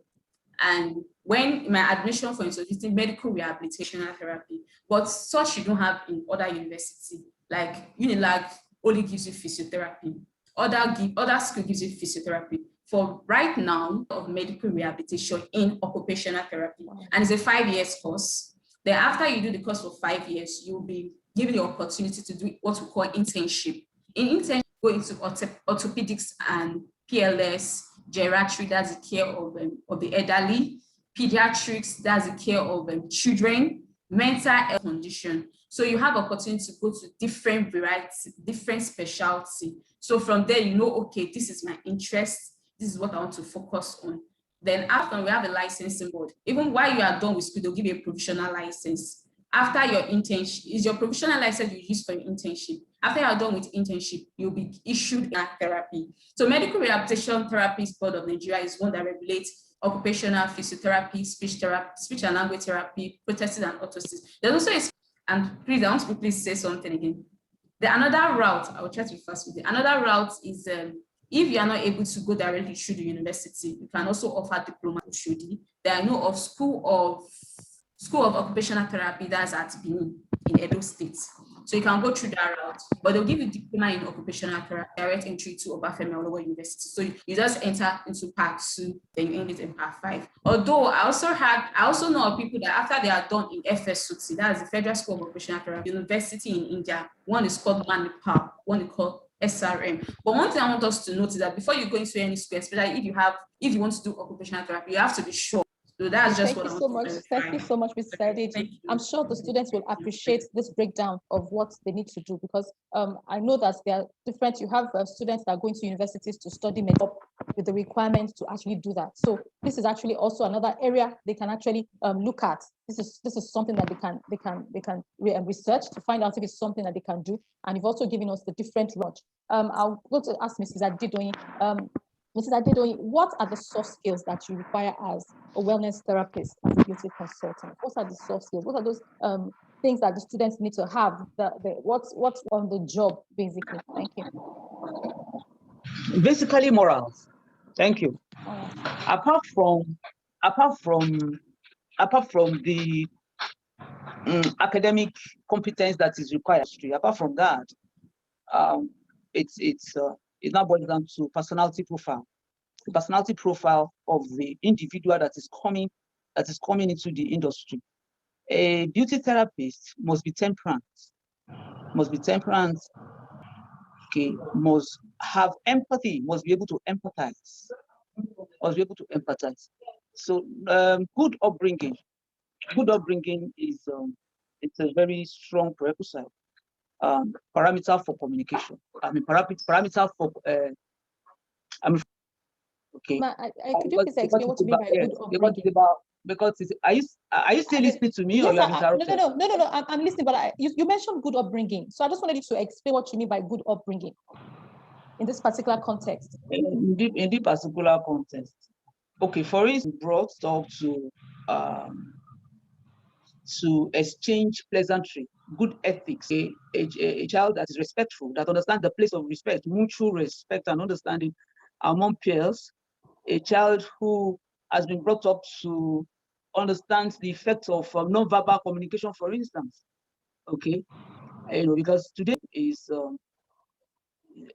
And when my admission for introducing medical rehabilitation therapy, but such you don't have in other universities, like Unilag only gives you physiotherapy, other school gives you physiotherapy. For right now of medical rehabilitation in occupational therapy, and it's a 5 years course. Then after you do the course for 5 years, you'll be given the opportunity to do what we call internship. In internship, go into orthopedics and PLS, geriatric, that's the care of the elderly, pediatrics, that's the care of children, mental health condition. So you have opportunity to go to different varieties, different specialty. So from there, you know, okay, this is my interest. This is what I want to focus on. Then after, we have a licensing board. Even while you are done with school, they'll give you a provisional license. After your internship, is your provisional license you use for your internship. After you're done with internship, you'll be issued a therapy. So Medical Rehabilitation Therapist Board of Nigeria is one that regulates occupational physiotherapy, speech and language therapy, prosthesis and orthosis. There's also and please, I want to please say something again. Another route, I will try to be fast with it. Another route is if you are not able to go directly through the university, you can also offer diploma to Shudi. There are no School of Occupational Therapy that's at Benin in Edo State. So you can go through that route, but they'll give you diploma in occupational therapy, direct entry to Obafemi Awolowo University. So you just enter into part 2, then you end it in part 5. Although I also know of people that after they are done in FSUT, that's the Federal School of Occupational Therapy, University in India, one is called MUSTAPHA, one is called SRM. But one thing I want us to note is that before you go into any school, especially if you want to do occupational therapy, you have to be sure. So that's just what I want to verify. Thank you so much, Mrs. Adedoyin. I'm sure the students will appreciate this breakdown of what they need to do, because I know that they are different. You have students that are going to universities to study medicine with the requirements to actually do that. So this is actually also another area they can actually look at. This is something that they can research to find out if it's something that they can do. And you've also given us the different routes. I'll go to ask Mrs. Adedoyin. Mrs. Adedoyin, what are the soft skills that you require as a wellness therapist, as a beauty consultant? What are the soft skills? What are those things that the students need to have? What's on the job, basically? Thank you. Basically, morals. Thank you. Apart from the academic competence that is required, apart from that, it now boils down to personality profile. The personality profile of the individual that is coming into the industry. A beauty therapist must be temperate. Okay, must have empathy, must be able to empathize. So good upbringing is it's a very strong prerequisite. Parameter for communication. Parameter for okay. Could you please explain what you mean by good upbringing? Because are you still listening to me, yes, or you have interrupted? No. I'm listening, but you mentioned good upbringing. So I just wanted you to explain what you mean by good upbringing in this particular context. In this particular context. Okay, for instance, brought up to exchange pleasantry, good ethics, a child that is respectful, that understands the place of respect, mutual respect and understanding among peers, a child who has been brought up to understand the effects of non-verbal communication, for instance. Okay, because today is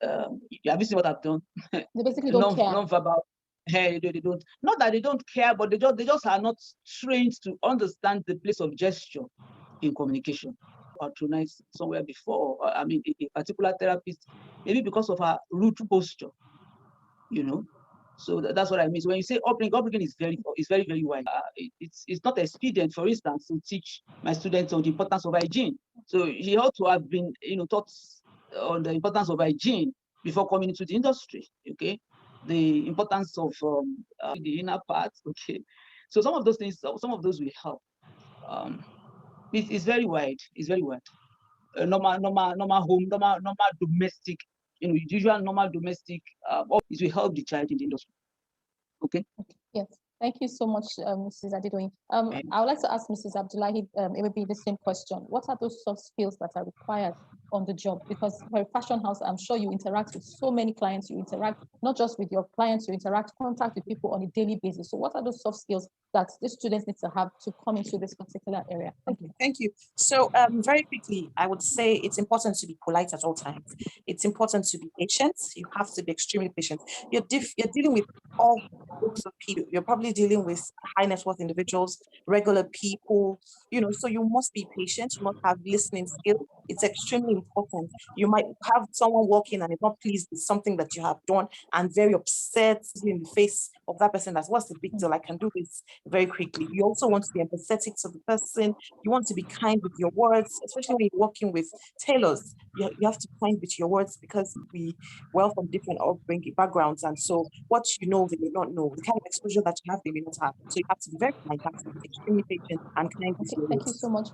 have you seen what I've done? They basically don't care. Non-verbal. Hey, they don't. Not that they don't care, but they just are not trained to understand the place of gesture in communication. Patronized somewhere before. I mean, a particular therapist, maybe because of her rude posture. So that's what I mean. So when you say upbringing is very wide. It's not expedient, for instance, to teach my students on the importance of hygiene. So he ought to have been, taught on the importance of hygiene before coming into the industry. Okay, the importance of the inner parts. Okay, so some of those things, some of those will help. It's very wide. It's very wide. Normal home, normal domestic. Usual normal domestic. It will help the child in the industry. Okay. Yes. Thank you so much, Mrs. Adedoyin. I would like to ask Mrs. Abdullahi-Ewebiyi the same question. What are those soft skills that are required on the job? Because for a fashion house, I'm sure you interact with so many clients. You interact not just with your clients, you contact with people on a daily basis. So what are those soft skills that the students need to have to come into this particular area? Thank you. Thank you. So very quickly, I would say it's important to be polite at all times. It's important to be patient. You have to be extremely patient. You're dealing with all groups of people. You're probably dealing with high net worth individuals, regular people, so you must be patient. You must have listening skill. It's extremely important. You might have someone walking and is not pleased with something that you have done and very upset in the face of that person. That's what's the big deal. I can do this very quickly. You also want to be empathetic to the person. You want to be kind with your words, especially when you're working with tailors. You have to be kind with your words because we from different upbringing backgrounds, and so what they may not know, the kind of exposure that you have, they may not have. So you have to be very kind, you have to be extremely patient and kind with your words. Thank you so much.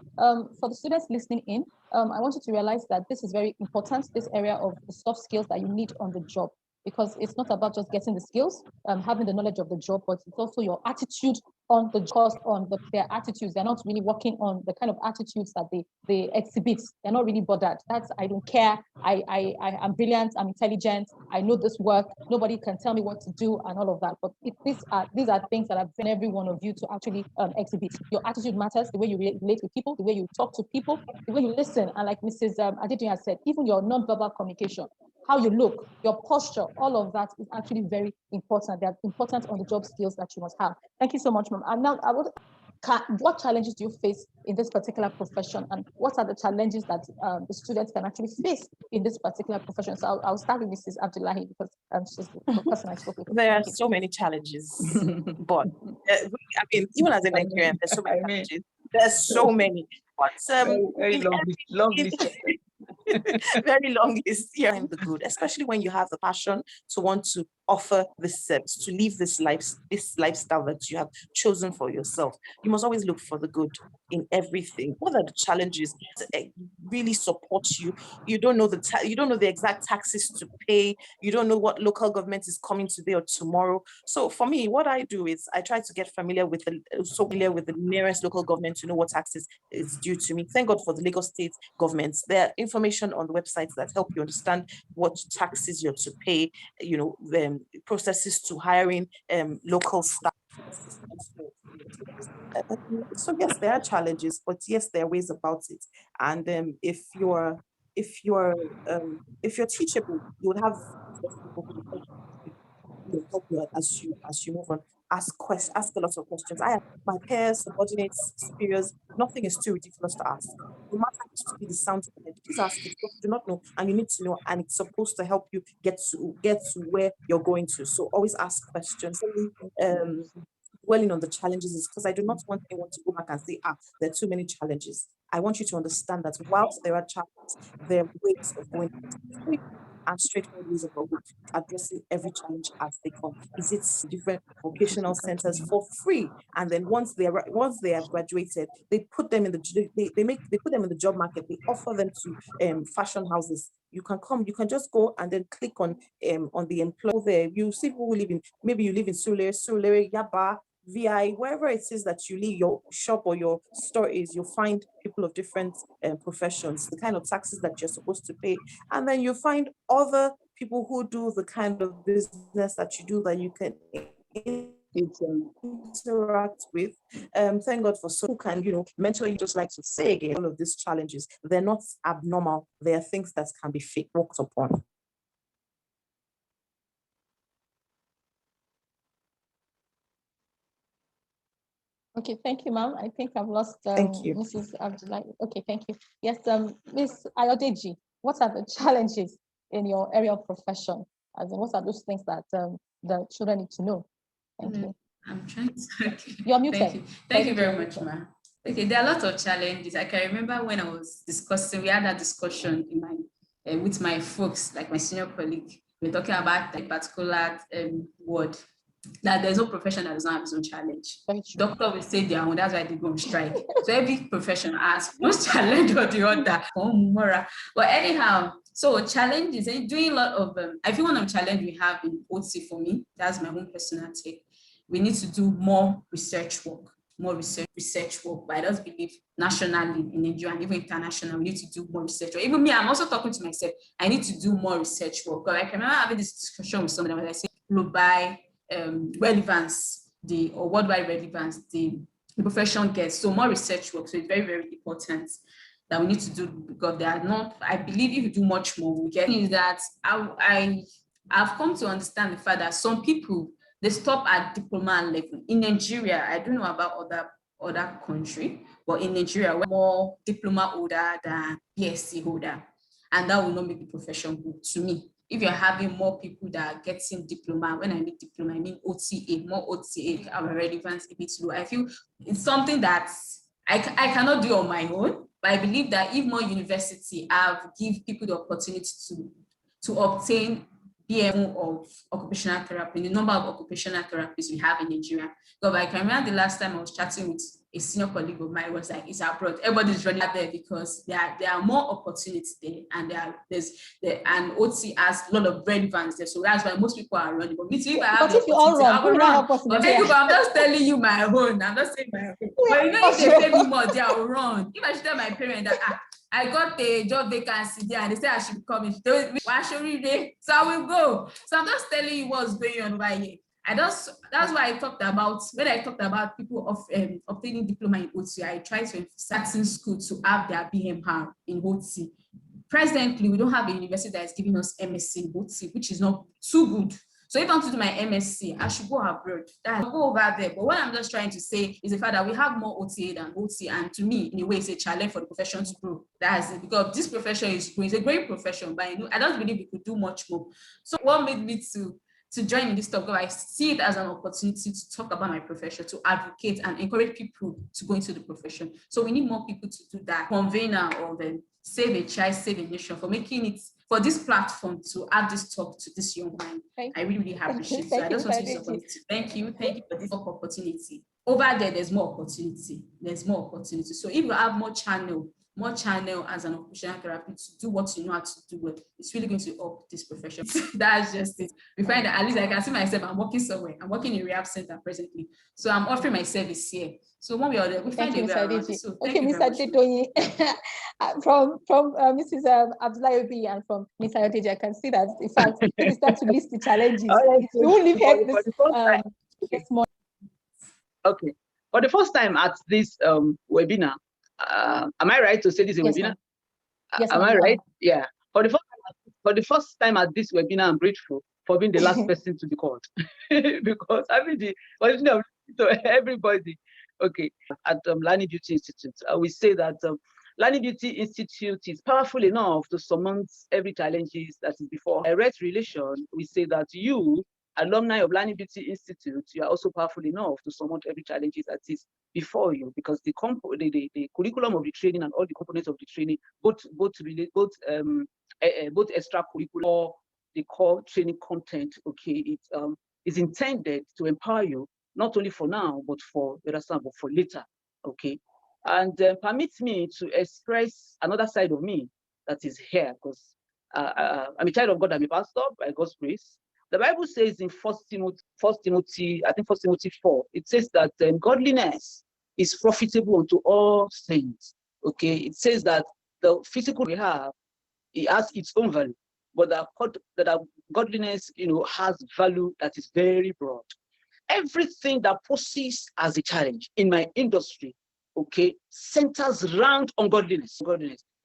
For the students listening in, I want you to realize that this is very important, this area of the soft skills that you need on the job, because it's not about just getting the skills, having the knowledge of the job, but it's also your attitude on the course, their attitudes. They're not really working on the kind of attitudes that they exhibit. They're not really bothered. That's, I don't care. I'm brilliant. I'm intelligent. I know this work. Nobody can tell me what to do and all of that. But these are things that I've been every one of you to actually exhibit. Your attitude matters. The way you relate with people, the way you talk to people, the way you listen. And like Mrs. Adedoyin has said, even your non-verbal communication, how you look, your posture, all of that is actually very important. They're important on the job skills that you must have. Thank you so much, ma'am. And now, what challenges do you face in this particular profession, and what are the challenges that the students can actually face in this particular profession? So I'll start with Mrs. Abdullahi, because she's the person I spoke with. There are so many challenges, but even as a Nigerian, there's so many challenges. There's so many. But very long list. Very long list here in the good, especially when you have the passion to want to offer this service, to live this lifestyle that you have chosen for yourself. You must always look for the good in everything. What are the challenges that really support you? You don't know the exact taxes to pay. You don't know what local government is coming today or tomorrow. So for me, what I do is I try to get familiar with the nearest local government to know what taxes is due to me. Thank God for the Lagos state governments. There are information on the websites that help you understand what taxes you're to pay, the processes to hiring local staff. So yes, there are challenges, but yes, there are ways about it. And if you're teachable, you will have people who help you as you move on. Ask a lot of questions. I have my peers, subordinates, superiors. Nothing is too ridiculous to ask. No matter how stupid it sounds, please ask it. You do not know, and you need to know, and it's supposed to help you get to where you're going to. So always ask questions. Dwelling on the challenges is because I do not want anyone to go back and say, there are too many challenges. I want you to understand that whilst there are challenges, there are ways of going. and straightforward ways of addressing every challenge as they come. Is it different vocational centers for free? And then once they have graduated, they put them in the they put them in the job market. They offer them to fashion houses. You can just go and then click on the employer there. You see people who live in, maybe you live in Surulere, Yaba, VI, wherever it is that you live, your shop or your store is, you'll find people of different professions, the kind of taxes that you're supposed to pay. And then you find other people who do the kind of business that you do that you can interact with. Thank God for who can, mentor you. Just like to say again, all of these challenges, they're not abnormal. They are things that can be worked upon. Okay, thank you, ma'am. I think I've lost thank you. Mrs. Abdullahi. Okay, thank you. Yes, Miss AYODEJI, what are the challenges in your area of profession? As in, what are those things that the children need to know? Thank you. I'm trying to. Okay. You're muted. Thank you. Thank you very much, ma'am. Okay, there are a lot of challenges. I can remember when I was discussing, we had that discussion in my with my folks, like my senior colleague. We were talking about a particular word, that there's no profession that does not have its own challenge. Doctor will say their own, that's why they go on strike. So every profession has one challenge or the other. But anyhow, so challenges, and doing a lot of, I feel one of the challenges we have in OT for me, that's my own personal take. We need to do more research work, but I just believe nationally in Nigeria and even international, we need to do more research work. Even me, I'm also talking to myself, I need to do more research work. Because I can remember having this discussion with somebody when I say global relevance, or worldwide relevance, the profession gets. So more research work. So it's very, very important that we need to do, because they are not, I believe if you do much more, we get is that I've come to understand the fact that some people, they stop at diploma level. In Nigeria, I don't know about other country, but in Nigeria, we're more diploma holder than BSc holder. And that will not make the profession good to me. If you're having more people that are getting diploma, when I mean diploma, I mean OTA, more OTA, our relevance a bit low. I feel it's something that I cannot do on my own, but I believe that if more university give people the opportunity to obtain BMO of occupational therapy, the number of occupational therapists we have in Nigeria. Because I can remember the last time I was chatting with a senior colleague of mine, was like, it's abroad. Everybody's running out there because there are more opportunities there, and and OT has a lot of relevance there. So that's why most people are running. But if I have the opportunity, I will run. But I'm just telling you my own. I'm just saying my own. But if they pay me more, they will run. If I should tell my parents that I got a job vacancy there and they say I should be coming, so I will go. So I'm just telling you what's going on over here. That's why I talked about, when I talked about people obtaining diploma in OT, I try to emphasize in school to have their BMR in OT. Presently, we don't have a university that is giving us MSc in OT, which is not too good. So if I want to do my MSc, I should go abroad. I'll go over there. But what I'm just trying to say is the fact that we have more OTA than OT. And to me, in a way, it's a challenge for the profession to grow. That's it. Because this profession is growing. It's a great profession, but I don't believe we could do much more. So what made me to join in this talk, I see it as an opportunity to talk about my profession, to advocate and encourage people to go into the profession. So we need more people to do that. Convener or the Save a Child, Save a Nation, for making it, for this platform to add this talk to this young man. I really, really appreciate it. So I just want to support it. Thank you for this opportunity. Over there's more opportunity. There's more opportunity. So if you have more channel as an occupational therapist to do what you know how to do well, it's really going to up this profession. That's just it. We find that at least I can see myself, I'm working somewhere. I'm working in a rehab center presently. So I'm offering my service here. So one way or the other, we find a way around it. So okay, Mr. Adedoyin, from Mrs. Abdullahi-Ewebiyi and from Mr. AYODEJI, I can see that, in fact, we start to list the challenges. You will leave here this morning. Okay. For the first time at this webinar, am I right to say this is a webinar? Yes, am I right? Yeah. For the first time at this webinar, I'm grateful for being the last person to be called. Because I mean, so everybody, okay, at LANNIK Beauty Institute, we say that LANNIK Beauty Institute is powerful enough to surmount every challenges that is before. Direct relation, we say that you, alumni of LANNIK Beauty Institute, you are also powerful enough to surmount every challenges that is before you, because the curriculum of the training and all the components of the training both both extracurricular or the core training content. Okay, it is intended to empower you not only for now but for but for later. Okay, and permits me to express another side of me that is here, because I'm a child of God. I'm a pastor by God's grace. The Bible says in 1 Timothy, I think 1 Timothy 4, it says that godliness is profitable unto all things. Okay, it says that the physical we have, it has its own value, but that godliness, has value that is very broad. Everything that poses as a challenge in my industry, okay, centers around on godliness.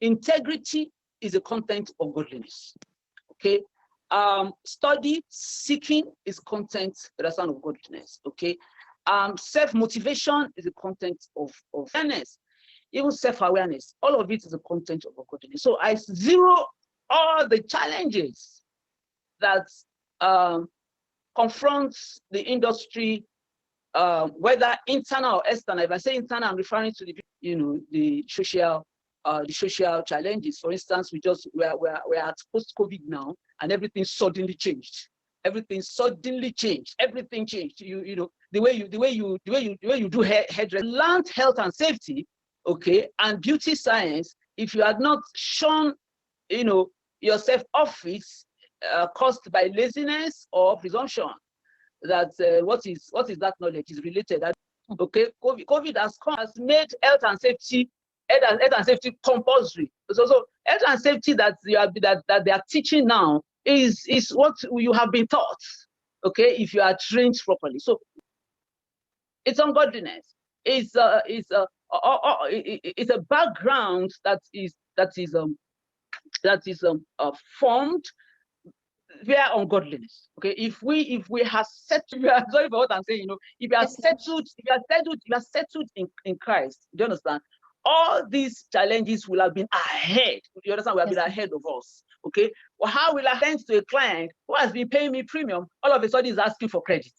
Integrity is a content of godliness. Okay. Study, seeking is content of godliness. Okay. Self-motivation is a content of awareness. Even self-awareness, all of it is a content of godliness. So I zero all the challenges that confronts the industry, whether internal or external. If I say internal, I'm referring to the social challenges. For instance, we're at post-COVID now, and everything suddenly changed. Everything changed. The way you do hairdressing, learned health and safety, okay, and beauty science. If you had not shown, yourself off it, caused by laziness or presumption, that what is that knowledge is related. Okay, COVID has made health and safety compulsory. So health and safety that they are teaching now is what you have been taught. Okay, if you are trained properly. So it's ungodliness. It's a background that is formed via ungodliness. Okay, if we have settled, sorry for what I'm saying, if you are settled in Christ, do you understand? All these challenges will have been ahead. You understand? We have been ahead of us. Okay. Well, how will I thanks to a client who has been paying me premium, all of a sudden is asking for credit?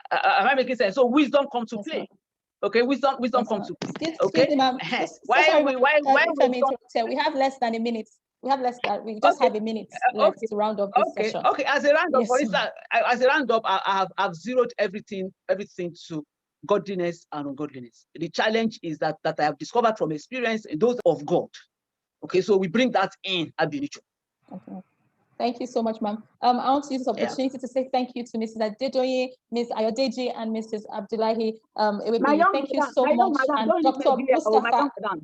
Am I making sense? So wisdom comes to play. Okay, wisdom comes to play. Okay. We have less than a minute. We just have a minute left to round up this session. Okay, as a roundup, for instance, I've zeroed everything to godliness and ungodliness. The challenge is that I have discovered from experience those of God. Okay, so we bring that in at the ritual. Okay. Thank you so much, ma'am. I want to use this opportunity to say thank you to Mrs. Adedoyin, Ms. AYODEJI, and Mrs. Abdullahi-Ewebiyi. Thank you so much. And Dr. MUSTAPHA.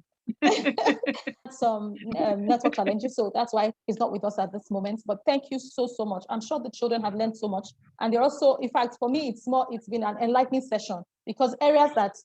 Some network challenges, so that's why he's not with us at this moment. But thank you so much. I'm sure the children have learned so much, and they're also, in fact, for me, it's been an enlightening session, because areas that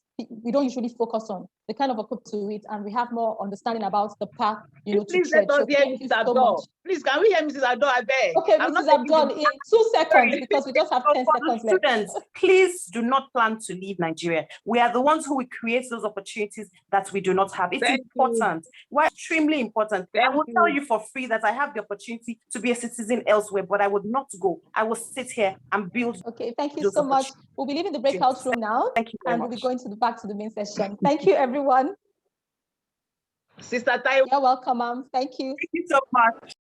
we don't usually focus on, they kind of equip to it, and we have more understanding about the path, to tread. So thank you so much. Please, can we hear Mrs. Abdul? I beg. Okay, Mrs. Abdul, in 2 seconds, because we just have 10 seconds left. Students, please do not plan to leave Nigeria. We are the ones who will create those opportunities that we do not have. It's important. Why? Extremely important. I will tell you for free that I have the opportunity to be a citizen elsewhere, but I would not go. I will sit here and build. Okay, thank you so much. We'll be leaving the breakout room now. Thank you very much. We'll be going back to the main session. Thank you, everyone. Sister Taiwo. You're welcome, ma'am. Thank you. Thank you so much.